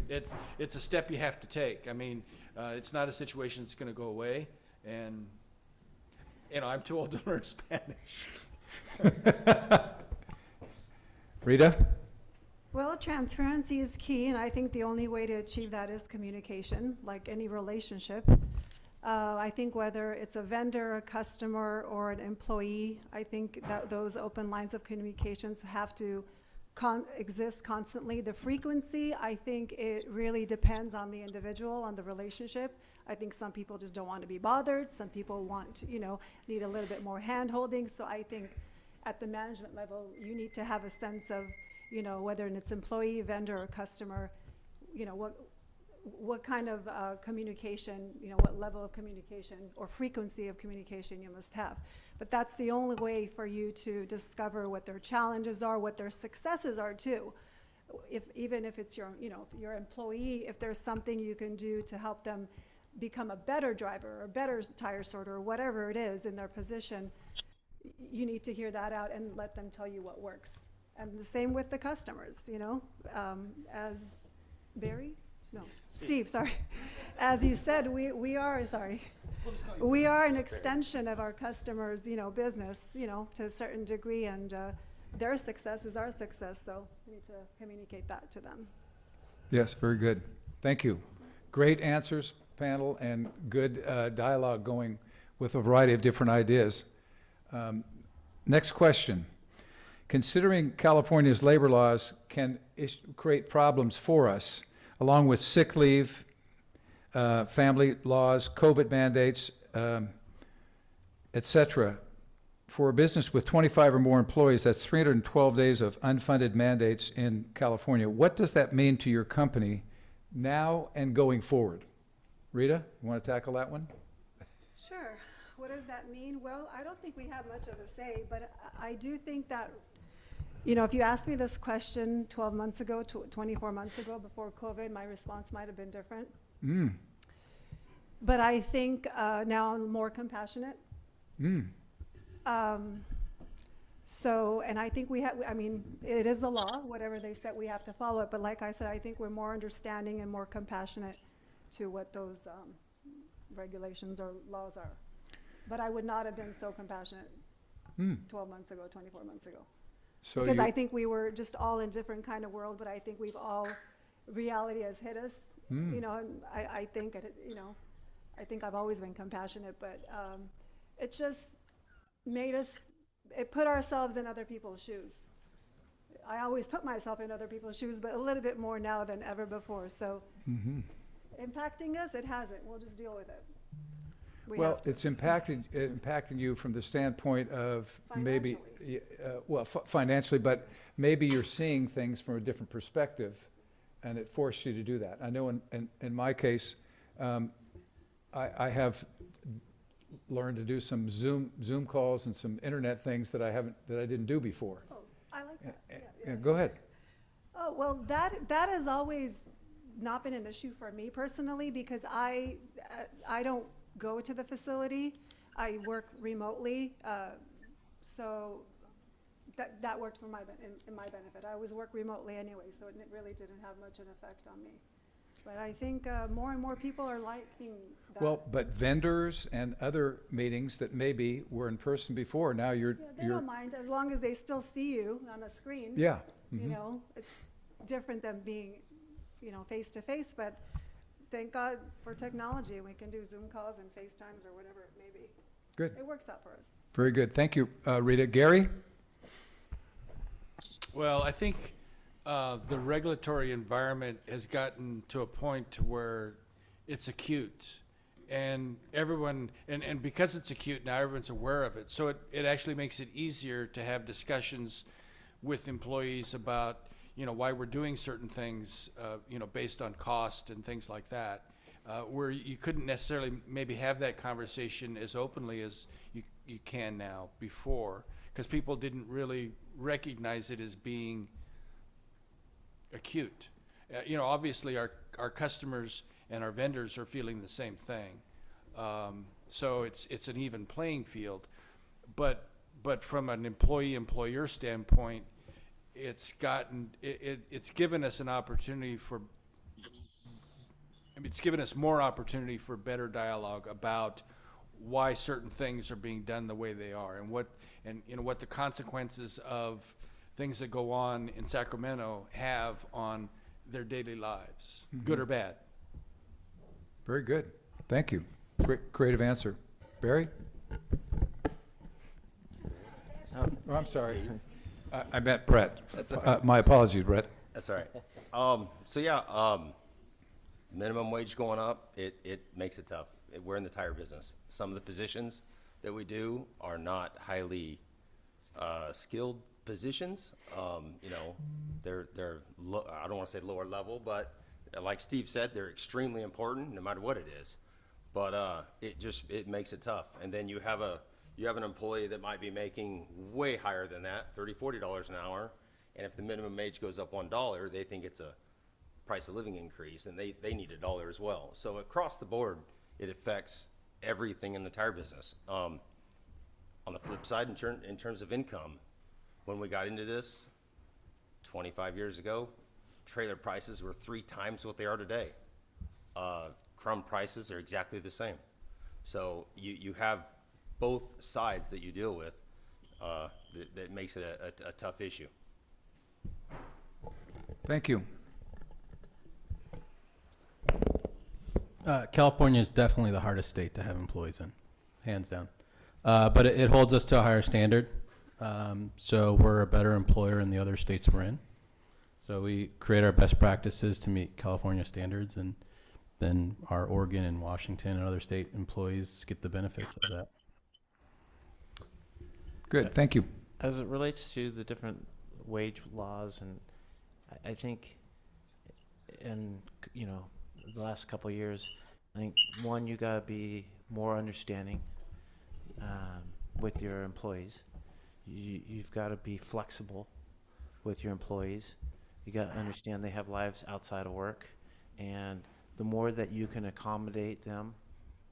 it's a step you have to take. I mean, it's not a situation that's going to go away, and I'm too old to learn Spanish. Rita? Well, transparency is key, and I think the only way to achieve that is communication, like any relationship. I think whether it's a vendor, a customer, or an employee, I think that those open lines of communications have to exist constantly. The frequency, I think it really depends on the individual, on the relationship. I think some people just don't want to be bothered. Some people want, need a little bit more hand-holding. So I think at the management level, you need to have a sense of, whether it's employee, vendor, or customer, what kind of communication, what level of communication or frequency of communication you must have. But that's the only way for you to discover what their challenges are, what their successes are too. Even if it's your employee, if there's something you can do to help them become a better driver or a better tire sorter or whatever it is in their position, you need to hear that out and let them tell you what works. And the same with the customers, as Barry? No, Steve, sorry. As you said, we are an extension of our customers, business, to a certain degree, and their success is our success, so we need to communicate that to them. Yes, very good. Thank you. Great answers, panel, and good dialogue going with a variety of different ideas. Next question. Considering California's labor laws can create problems for us, along with sick leave, family laws, COVID mandates, et cetera, for a business with 25 or more employees, that's 312 days of unfunded mandates in California. What does that mean to your company now and going forward? Rita, you want to tackle that one? Sure. what does that mean? Well, I don't think we have much of a say, but I do think that, you know, if you asked me this question 12 months ago, 24 months ago, before COVID, my response might have been different. Mm. But I think now I'm more compassionate. Mm. So, and I think we have, I mean, it is a law, whatever they said, we have to follow it. But like I said, I think we're more understanding and more compassionate to what those regulations or laws are. But I would not have been so compassionate 12 months ago, 24 months ago. So Because you, I think we were just all in different kind of world, but I think we've all, reality has hit us, you know, and I think, you know, I think I've always been compassionate, but it just made us, it put ourselves in other people's shoes. I always put myself in other people's shoes, but a little bit more now than ever before. So impacting us, it hasn't. We'll just deal with it. We well, have to. it's impacting you from the standpoint of maybe, financially, but maybe you're seeing things from a different perspective, and it forced you to do that. I know in my case, I have learned to do some Zoom calls and some internet things that I didn't do before. Oh, I like that. Yeah, go ahead. Oh, well, that has always not been an issue for me personally, because I don't go to the facility. I work remotely, so that worked for in my benefit. I always work remotely anyway, so it really didn't have much an effect on me. But I think more and more people are liking that. Well, but vendors and other meetings that maybe were in person before, now Yeah, they don't mind, as long as they still see you on a screen. yeah. You know, it's different than being, you know, face to face, but thank God for technology. We can do Zoom calls and FaceTimes or whatever it may be. Good. It works out for us. Very good. Thank you, Rita. Gary? Well, I think the regulatory environment has gotten to a point to where it's acute. And everyone, and because it's acute now, everyone's aware of it. So it actually makes it easier to have discussions with employees about, you know, why we're doing certain things, you know, based on cost and things like that, where you couldn't necessarily maybe have that conversation as openly as you can now before, because people didn't really recognize it as being acute. You know, obviously our customers and our vendors are feeling the same thing. So it's an even playing field. But from an employee-employer standpoint, it's given us an opportunity for, it's given us more opportunity for better dialogue about why certain things are being done the way they are, and you know, what the consequences of things that go on in Sacramento have on their daily lives, good or bad. Very good. Thank you. Great, creative answer. Barry? Oh, I'm sorry. I meant Brett. That's okay. My apologies, Brett. That's all right. So yeah, minimum wage going up, it makes it tough. We're in the tire business. Some of the positions that we do are not highly skilled positions. You know, they're I don't want to say lower level, but like Steve said, they're extremely important no matter what it is. But it makes it tough. And then you have an employee that might be making way higher than that, $30, $40 an hour. And if the minimum wage goes up $1, they think it's a price of living increase, and they need $1 as well. So across the board, it affects everything in the tire business. On the flip side, in terms of income, when we got into this 25 years ago, trailer prices were 3 times what they are today. Crumb prices are exactly the same. So you have both sides that you deal with that makes it a tough issue. Thank you. California is definitely the hardest state to have employees in, hands down. But it holds us to a higher standard. So we're a better employer in the other states we're in. So we create our best practices to meet California standards, and then our Oregon and Washington and other state employees get the benefits of that. Good. Thank you. As it relates to the different wage laws, and I think in, you know, the last couple of years, I think, one, you gotta be more understanding with your employees. You've got to be flexible with your employees. You got to understand they have lives outside of work, and the more that you can accommodate them,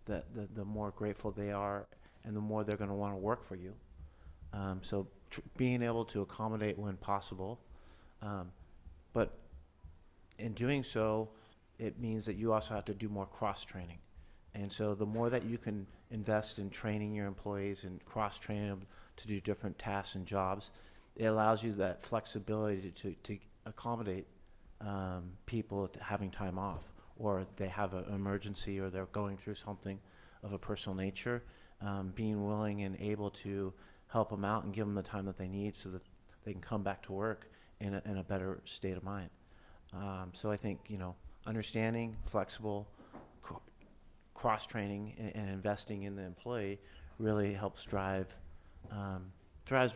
the more grateful they are, and the more they're going to want to work for you. So being able to accommodate when possible, but in doing so, it means that you also have to do more cross-training. And so the more that you can invest in training your employees and cross-training them to do different tasks and jobs, it allows you that flexibility to accommodate people having time off, or they have an emergency, or they're going through something of a personal nature, being willing and able to help them out and give them the time that they need so that they can come back to work in a better state of mind. So I think, understanding, flexible, cross-training, and investing in the employee really helps drives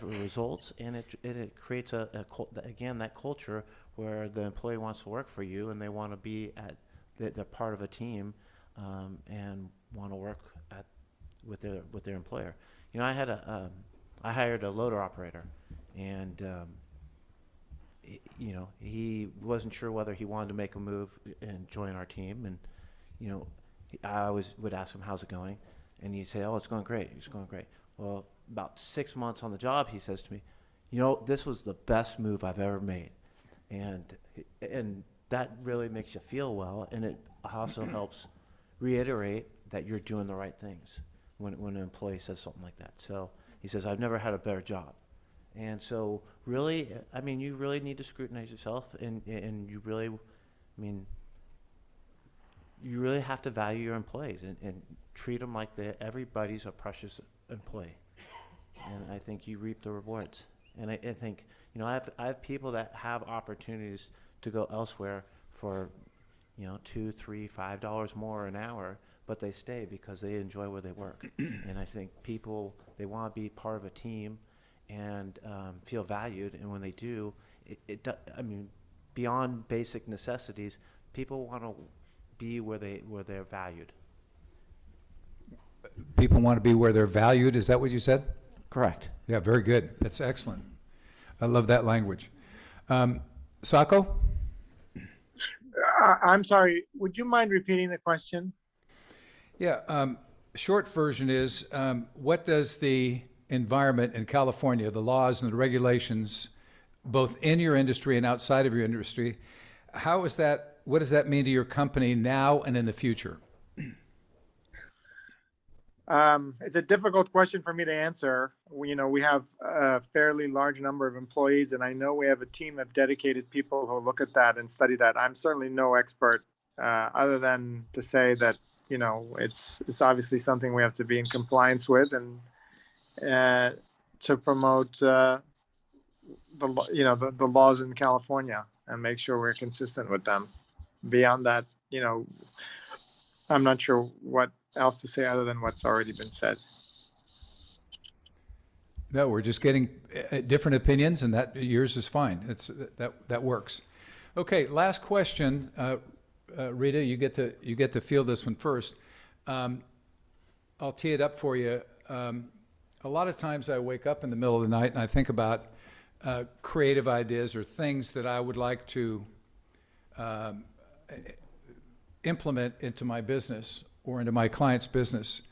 results, and it creates again that culture where the employee wants to work for you and they want to be they're part of a team, and want to work with their employer. I hired a loader operator, and he wasn't sure whether he wanted to make a move and join our team, and I always would ask him, how's it going? And he'd say, oh, it's going great. It's going great. Well, about 6 months on the job, he says to me, this was the best move I've ever made. And that really makes you feel well. And it also helps reiterate that you're doing the right things when an employee says something like that. So he says, I've never had a better job. And so really, you really need to scrutinize yourself, and you really, you really have to value your employees and treat them like everybody's a precious employee. And I think you reap the rewards. And I think, I have people that have opportunities to go elsewhere for, $2, $3, $5 more an hour, but they stay because they enjoy where they work. And I think people, they want to be part of a team and feel valued. And when they do, beyond basic necessities, people want to be where they're valued. People want to be where they're valued. Is that what you said? Correct. Yeah, very good. That's excellent. I love that language. Sako? I'm sorry, would you mind repeating the question? Yeah, short version is, what does the environment in California, the laws and the regulations, both in your industry and outside of your industry, what does that mean to your company now and in the future? It's a difficult question for me to answer. We have a fairly large number of employees, and I know we have a team of dedicated people who look at that and study that. I'm certainly no expert, other than to say that, it's obviously something we have to be in compliance with, and to promote the laws in California and make sure we're consistent with them. Beyond that, I'm not sure what else to say other than what's already been said. No, we're just getting different opinions, and that yours is fine. That works. Okay, last question. Rita, you get to field this one first. I'll tee it up for you. A lot of times I wake up in the middle of the night and I think about creative ideas or things that I would like to implement into my business or into my client's business.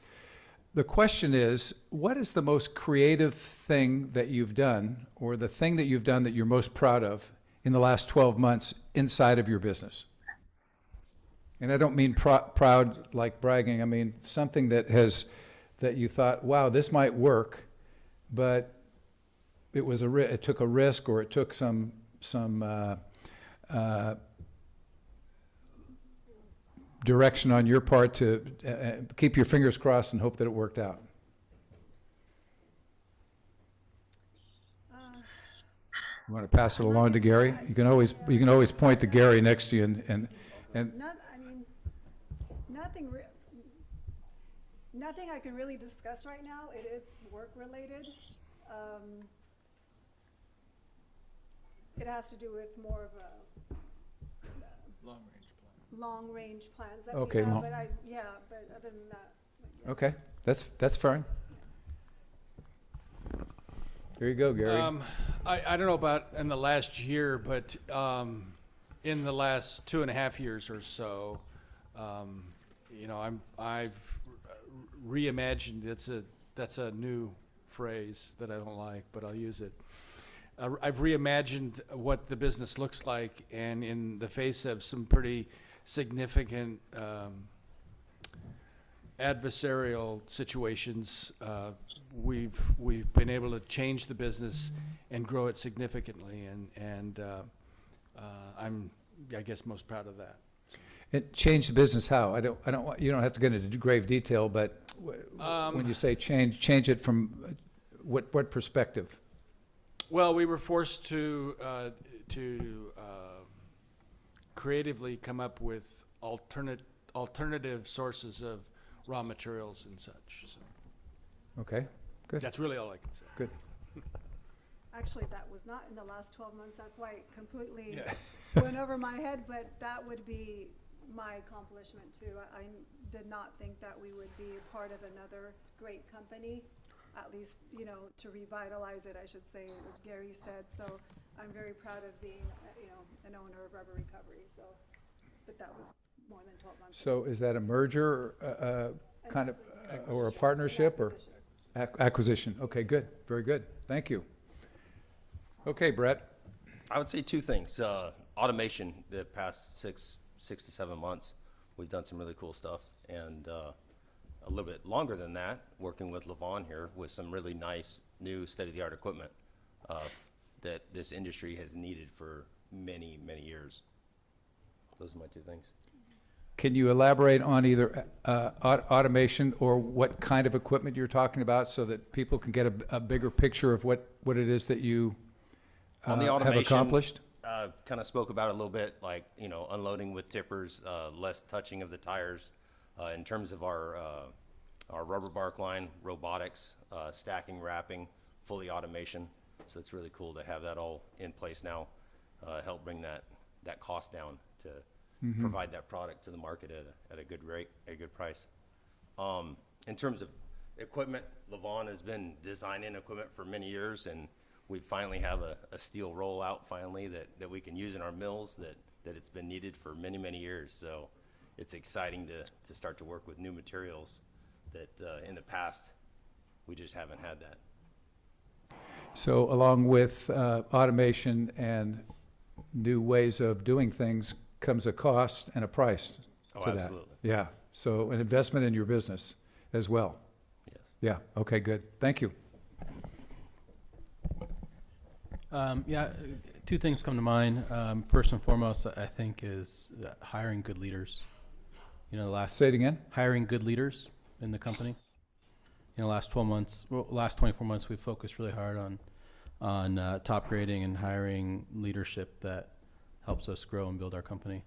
The question is, what is the most creative thing that you've done, or the thing that you've done that you're most proud of in the last 12 months inside of your business? And I don't mean proud like bragging. I mean something that you thought, wow, this might work, but it took a risk, or it took some direction on your part to keep your fingers crossed and hope that it worked out. You want to pass it along to Gary? You can always point to Gary next to you and nothing I can really discuss right now. It is work related. It has to do with more of a long range plans that Okay, we have, but other than that. Yeah. Okay, that's fine. There you go, Gary. I don't know about in the last year, but in the last 2.5 years or so, I've reimagined. That's a new phrase that I don't like, but I'll use it. I've reimagined what the business looks like, and in the face of some pretty significant adversarial situations, we've been able to change the business and grow it significantly, and I'm, I guess, most proud of that. It changed the business how? I don't want, you don't have to get into grave detail, but when you say change it from what perspective? Well, we were forced to creatively come up with alternative sources of raw materials and such. So Okay, good, that's really all I can say. good. Actually, that was not in the last 12 months. That's why it completely Yeah. went over my head, but that would be my accomplishment too. I did not think that we would be part of another great company, at least, to revitalize it, I should say, as Gary said. So I'm very proud of being, an owner of Rubber Recovery. So, but that was more than 12 months. So is that a merger, kind of, or a partnership, or acquisition? Okay, good, very good, thank you. Okay, Brett. I would say two things. Automation, the past six to 7 months, we've done some really cool stuff. And a little bit longer than that, working with Levon here with some really nice new state-of-the-art equipment that this industry has needed for many, many years. Those are my two things. Can you elaborate on either automation or what kind of equipment you're talking about so that people can get a bigger picture of what it is that you On the have automation, accomplished? kind of spoke about it a little bit, like, unloading with tippers, less touching of the tires. In terms of our rubber bark line, robotics, stacking, wrapping, fully automation. So it's really cool to have that all in place now, help bring that cost down to provide that product to the market at a good rate, at a good price. In terms of equipment, Levon has been designing equipment for many years, and we finally have a steel rollout finally that we can use in our mills that it's been needed for many, many years. So it's exciting to start to work with new materials that in the past, we just haven't had that. So along with automation and new ways of doing things comes a cost and a price Oh, to that. absolutely. Yeah, so an investment in your business as well. Yes. Yeah, okay, good. Thank you. Two things come to mind. First and foremost, I think, is hiring good leaders. Say it again? Hiring good leaders in the company. Last 24 months, we've focused really hard on top grading and hiring leadership that helps us grow and build our company.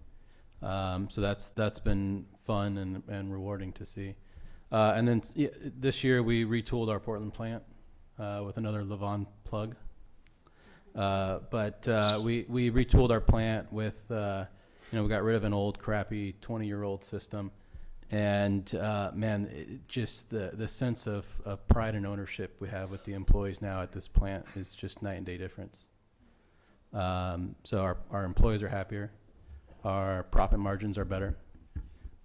So that's been fun and rewarding to see. And then this year we retooled our Portland plant with another Levon plug. But we retooled our plant with, we got rid of an old crappy 20-year-old system. And just the sense of pride and ownership we have with the employees now at this plant is just night and day difference. So our employees are happier, our profit margins are better,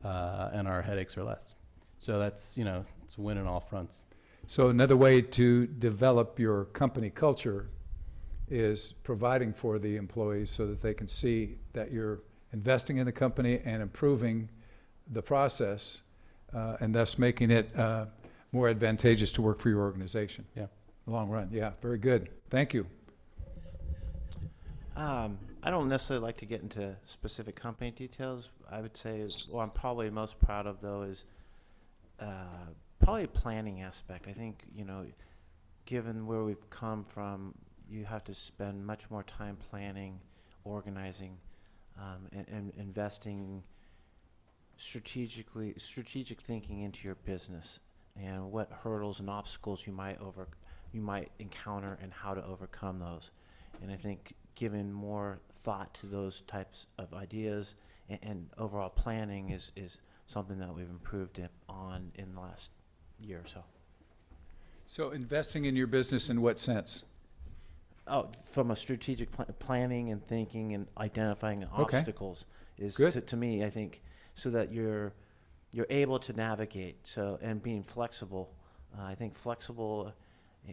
and our headaches are less. So that's, it's a win on all fronts. So another way to develop your company culture is providing for the employees so that they can see that you're investing in the company and improving the process, and thus making it more advantageous to work for your organization. Yeah. Long run, yeah, very good. Thank you. I don't necessarily like to get into specific company details. I would say what I'm probably most proud of, though, is probably a planning aspect. I think, given where we've come from, you have to spend much more time planning, organizing, and investing strategic thinking into your business and what hurdles and obstacles you might encounter and how to overcome those. And I think giving more thought to those types of ideas and overall planning is something that we've improved in the last year or so. So investing in your business in what sense? Oh, from a strategic planning and thinking and identifying Okay. obstacles is Good. to me, I think, so that you're able to navigate. So, and being flexible, I think flexible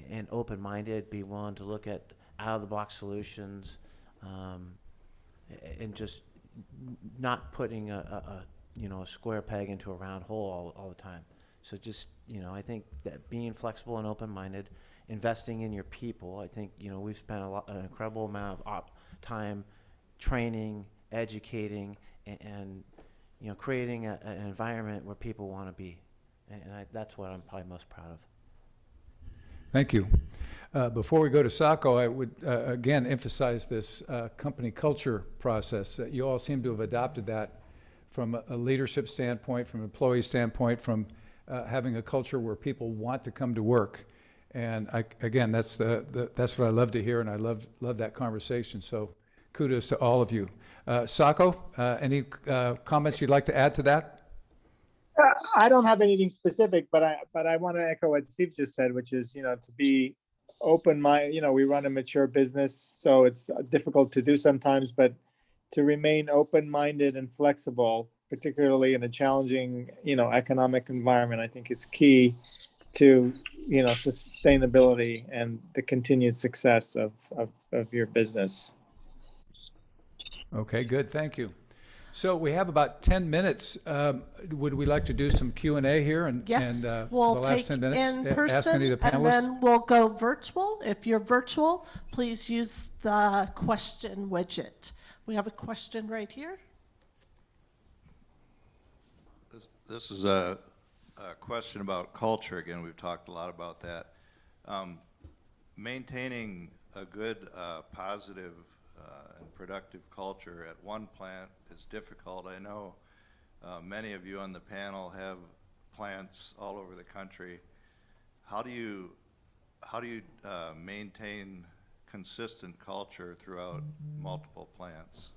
and open-minded, be willing to look at out-of-the-box solutions, and just not putting a square peg into a round hole all the time. So just, I think that being flexible and open-minded, investing in your people. I think, we've spent an incredible amount of time training, educating, and creating an environment where people want to be. And that's what I'm probably most proud of. Thank you. Before we go to Sako, I would again emphasize this company culture process. You all seem to have adopted that from a leadership standpoint, from an employee standpoint, from having a culture where people want to come to work. And again, that's what I love to hear, and I love that conversation. So kudos to all of you. Sako, any comments you'd like to add to that? I don't have anything specific, but I want to echo what Steve just said, which is, to be open mind. We run a mature business, so it's difficult to do sometimes, but to remain open-minded and flexible, particularly in a challenging, economic environment, I think is key to, sustainability and the continued success of your business. Okay, good. Thank you. So we have about 10 minutes. Would we like to do some Q&A here? Yes, and we'll for the last take 10 minutes, in ask any person, of the and panelists? then we'll go virtual. If you're virtual, please use the question widget. We have a question right here. This is a question about culture. Again, we've talked a lot about that. Maintaining a good, positive, and productive culture at one plant is difficult. I know many of you on the panel have plants all over the country. How do you maintain consistent culture throughout multiple plants?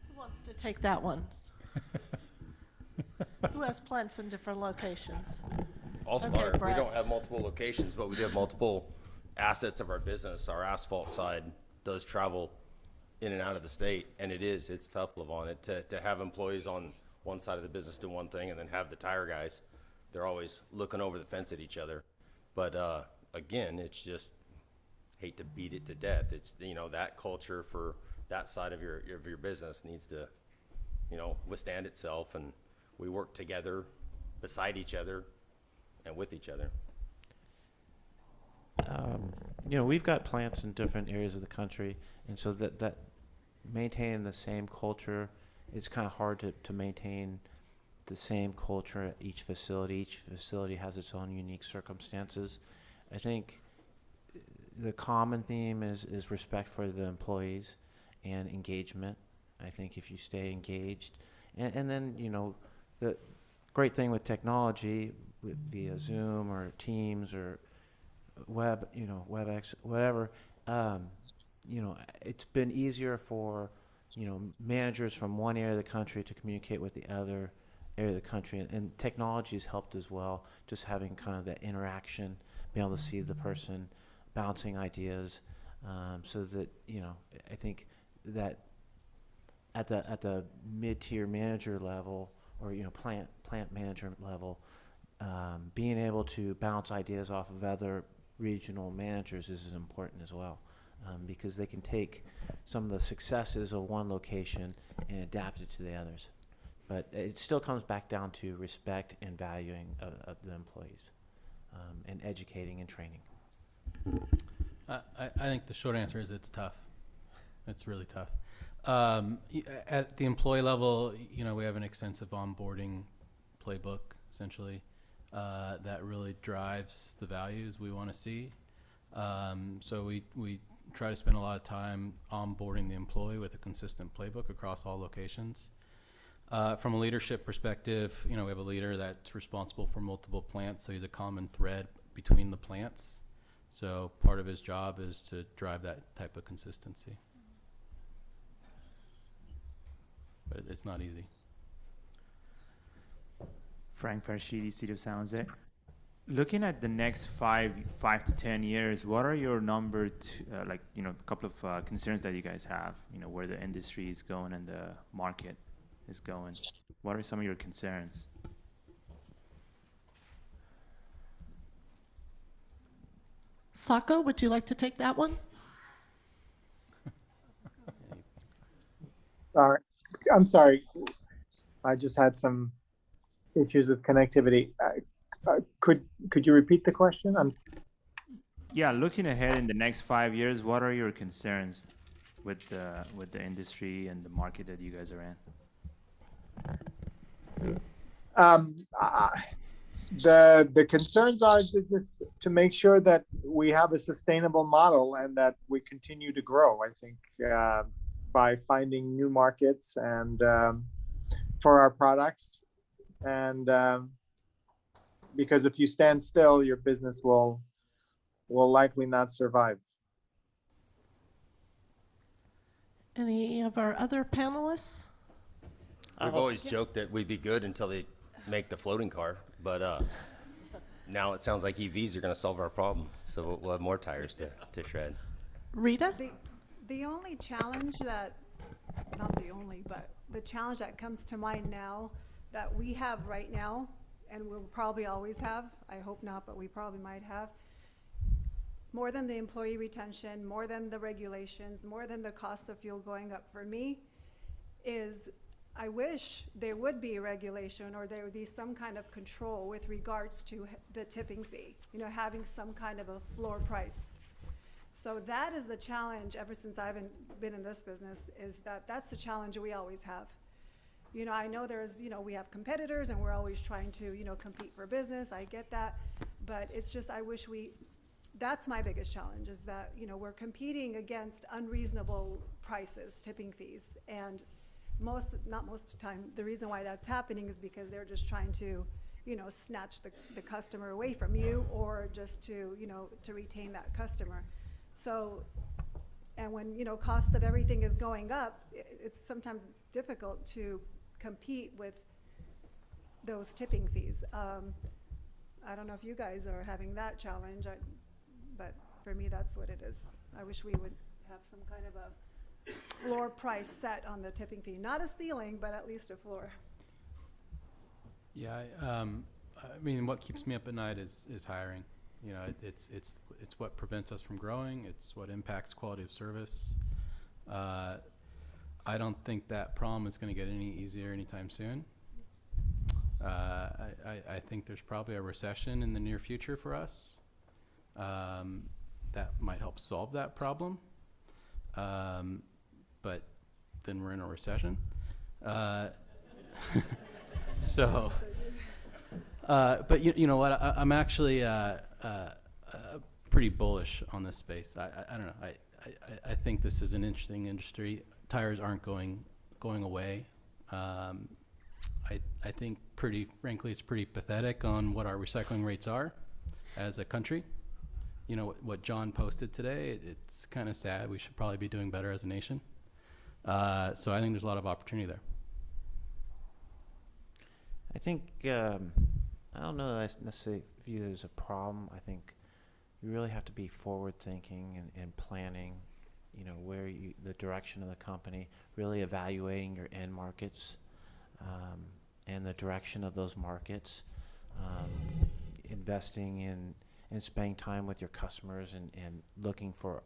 Who wants to take that one? Who has plants in different locations? I'll Okay, start. We Brett. don't have multiple locations, but we do have multiple assets of our business. Our asphalt side does travel in and out of the state, and it's tough, Levon, to have employees on one side of the business do one thing and then have the tire guys. They're always looking over the fence at each other. But again, it's just, hate to beat it to death. It's, that culture for that side of your business needs to, withstand itself, and we work together beside each other and with each other. We've got plants in different areas of the country, and so that maintaining the same culture, it's kind of hard to maintain the same culture at each facility. Each facility has its own unique circumstances. I think the common theme is respect for the employees and engagement. I think if you stay engaged, and then, the great thing with technology, via Zoom or Teams or WebEx, whatever, it's been easier for, managers from one area of the country to communicate with the other area of the country, and technology has helped as well, just having kind of that interaction, being able to see the person bouncing ideas, so that, I think that at the mid-tier manager level, or, plant manager level, being able to bounce ideas off of other regional managers is important as well, because they can take some of the successes of one location and adapt it to the others. But it still comes back down to respect and valuing of the employees, and educating and training. I think the short answer is it's tough. It's really tough. At the employee level, we have an extensive onboarding playbook, essentially, that really drives the values we want to see. So we try to spend a lot of time onboarding the employee with a consistent playbook across all locations. From a leadership perspective, we have a leader that's responsible for multiple plants, so he's a common thread between the plants. So part of his job is to drive that type of consistency. But it's not easy. Frank Farshidi, City of San Jose. Looking at the next 5 to 10 years, what are your number a couple of concerns that you guys have, where the industry is going and the market is going? What are some of your concerns? Sako, would you like to take that one? Sorry, I'm sorry. I just had some issues with connectivity. Could you repeat the question? Yeah, looking ahead in the next 5 years, what are your concerns with the industry and the market that you guys are in? The concerns are to make sure that we have a sustainable model and that we continue to grow. I think by finding new markets and for our products, and because if you stand still, your business will likely not survive. Any of our other panelists? We've always joked that we'd be good until they make the floating car, but now it sounds like EVs are going to solve our problem. So we'll have more tires to shred. Rita? The only challenge that, not the only, but the challenge that comes to mind now that we have right now, and we'll probably always have, I hope not, but we probably might have, more than the employee retention, more than the regulations, more than the cost of fuel going up for me, is I wish there would be a regulation or there would be some kind of control with regards to the tipping fee, having some kind of a floor price. So that is the challenge ever since I've been in this business, is that's the challenge we always have. I know there's, we have competitors and we're always trying to, compete for business. I get that. But it's just, I wish that's my biggest challenge, is that, we're competing against unreasonable prices, tipping fees. And not most of the time, the reason why that's happening is because they're just trying to, snatch the customer away from you, or just to, to retain that customer. So, and when, cost of everything is going up, it's sometimes difficult to compete with those tipping fees. I don't know if you guys are having that challenge, but for me, that's what it is. I wish we would have some kind of a floor price set on the tipping fee. Not a ceiling, but at least a floor. Yeah, I mean, what keeps me up at night is hiring. It's what prevents us from growing. It's what impacts quality of service. I don't think that problem is going to get any easier anytime soon. I think there's probably a recession in the near future for us. That might help solve that problem. But then we're in a recession. So, but you know what? I'm actually pretty bullish on this space. I don't know. I think this is an interesting industry. Tires aren't going away. I think, pretty frankly, it's pretty pathetic on what our recycling rates are as a country. What John posted today, it's kind of sad. We should probably be doing better as a nation. So I think there's a lot of opportunity there. I think, I don't know that I necessarily view it as a problem. I think you really have to be forward-thinking and planning, where the direction of the company, really evaluating your end markets and the direction of those markets, investing in spending time with your customers and looking for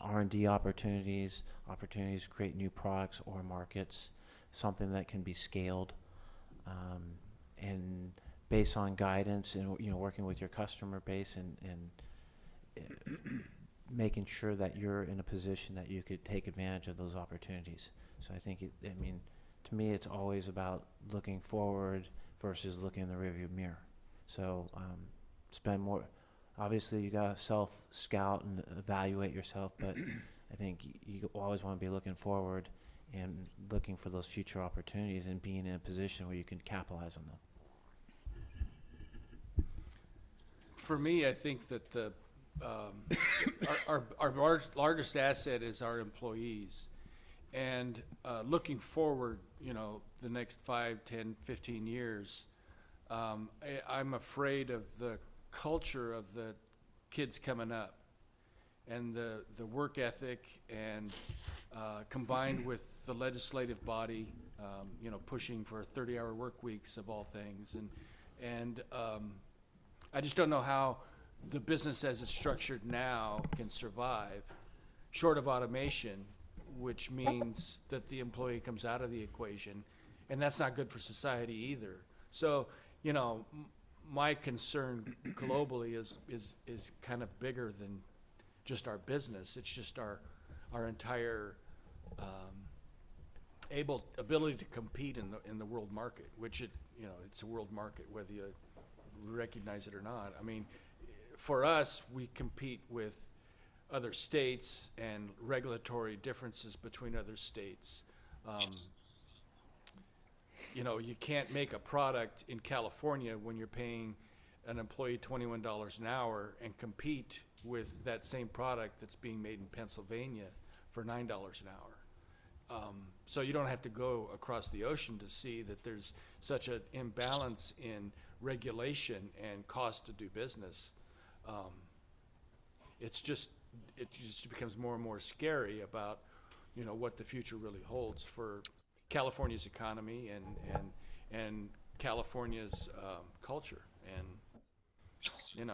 R&D opportunities to create new products or markets, something that can be scaled, and based on guidance and working with your customer base and making sure that you're in a position that you could take advantage of those opportunities. So I think to me, it's always about looking forward versus looking in the rearview mirror. So spend more. Obviously, you got to self-scout and evaluate yourself, but I think you always want to be looking forward and looking for those future opportunities and being in a position where you can capitalize on them. For me, I think that our largest asset is our employees. And looking forward, the next 5, 10, 15 years, I'm afraid of the culture of the kids coming up, and the work ethic, and combined with the legislative body, pushing for 30-hour work weeks of all things, and I just don't know how the business as it's structured now can survive, short of automation, which means that the employee comes out of the equation, and that's not good for society either. So, my concern globally is kind of bigger than just our business. It's just our entire ability to compete in the world market, which it's a world market whether you recognize it or not. I mean, for us, we compete with other states and regulatory differences between other states. You can't make a product in California when you're paying an employee $21 an hour and compete with that same product that's being made in Pennsylvania for $9 an hour. So you don't have to go across the ocean to see that there's such an imbalance in regulation and cost to do business. It just becomes more and more scary about what the future really holds for California's economy and California's culture. And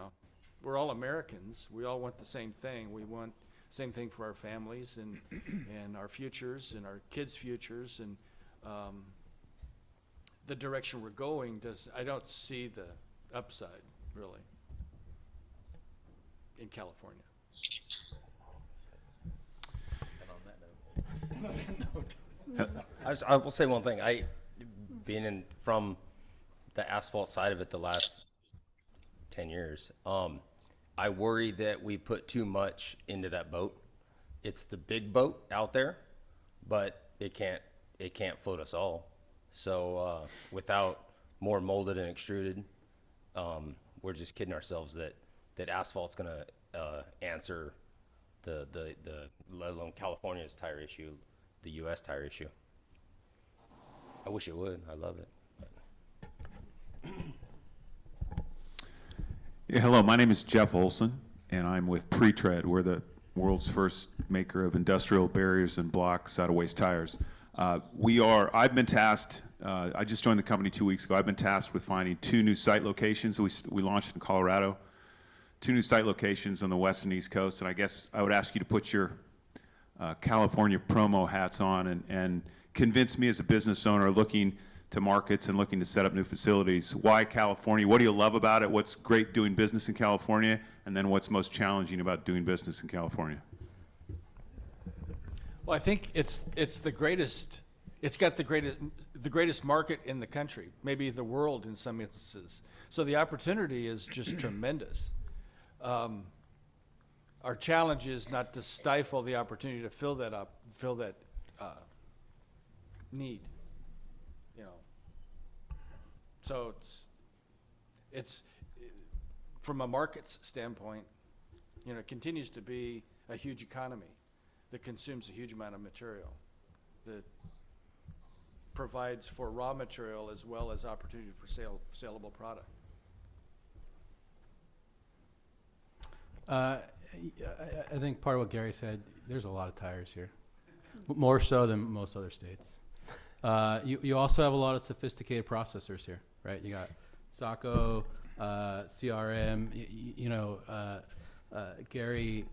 we're all Americans. We all want the same thing. We want the same thing for our families and our futures and our kids' futures, and the direction we're going I don't see the upside really in California. And on that note. I will say one thing. Being from the asphalt side of it the last 10 years, I worry that we put too much into that boat. It's the big boat out there, but it can't float us all. So without more molded and extruded, we're just kidding ourselves that asphalt's going to answer the let alone California's tire issue, the U.S. tire issue. I wish it would. I love it. Yeah, hello, my name is Jeff Olson, and I'm with Pretread. We're the world's first maker of industrial barriers and blocks out of waste tires. I've been tasked, I just joined the company 2 weeks ago. I've been tasked with finding 2 new site locations. We launched in Colorado, 2 new site locations on the west and east coast, and I guess I would ask you to put your California promo hats on and convince me as a business owner looking to markets and looking to set up new facilities. Why California? What do you love about it? What's great doing business in California? And then what's most challenging about doing business in California? Well, I think it's the greatest. It's got the greatest market in the country, maybe the world in some instances. So the opportunity is just tremendous. Our challenge is not to stifle the opportunity to fill that need. So it's from a markets standpoint, it continues to be a huge economy that consumes a huge amount of material, that provides for raw material as well as opportunity for saleable product. I think part of what Gary said, there's a lot of tires here, more so than most other states. You also have a lot of sophisticated processors here, right? You got Sako, CRM, Gary,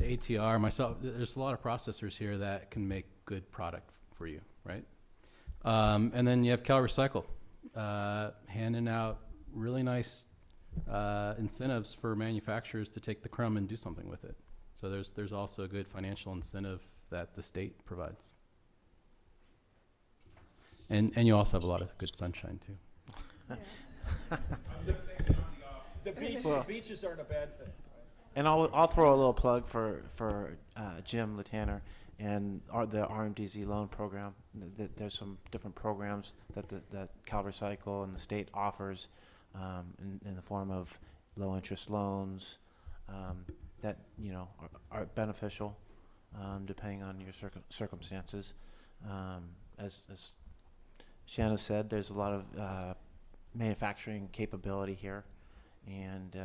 ATR, myself. There's a lot of processors here that can make good product for you, right? And then you have CalRecycle, handing out really nice incentives for manufacturers to take the crumb and do something with it. So there's also a good financial incentive that the state provides. And you also have a lot of good sunshine too. The beaches aren't a bad thing. Right? And I'll throw a little plug for Jim Latanner and the RMDZ loan program. There's some different programs that CalRecycle and the state offers in the form of low interest loans that are beneficial depending on your circumstances. As Shanna said, there's a lot of manufacturing capability here, And,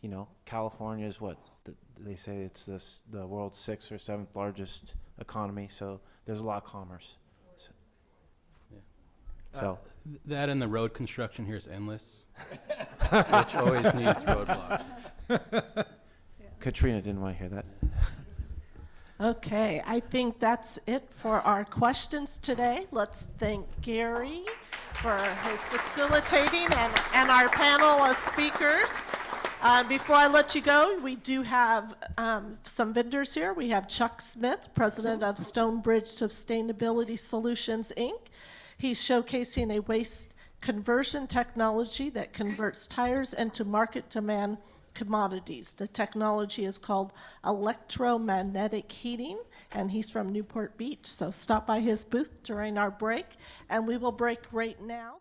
you know, California is what? They say it's the world's 6th or 7th largest economy, so there's a lot of commerce. So, That and the road construction here is endless, which always needs roadblocks. Katrina didn't want to hear that. Okay, I think that's it for our questions today. Let's thank Gary for his facilitating and our panel of speakers. Before I let you go, we do have some vendors here. We have Chuck Smith, president of Stonebridge Sustainability Solutions, Inc. He's showcasing a waste conversion technology that converts tires into market demand commodities. The technology is called electromagnetic heating, and he's from Newport Beach. So stop by his booth during our break, and we will break right now.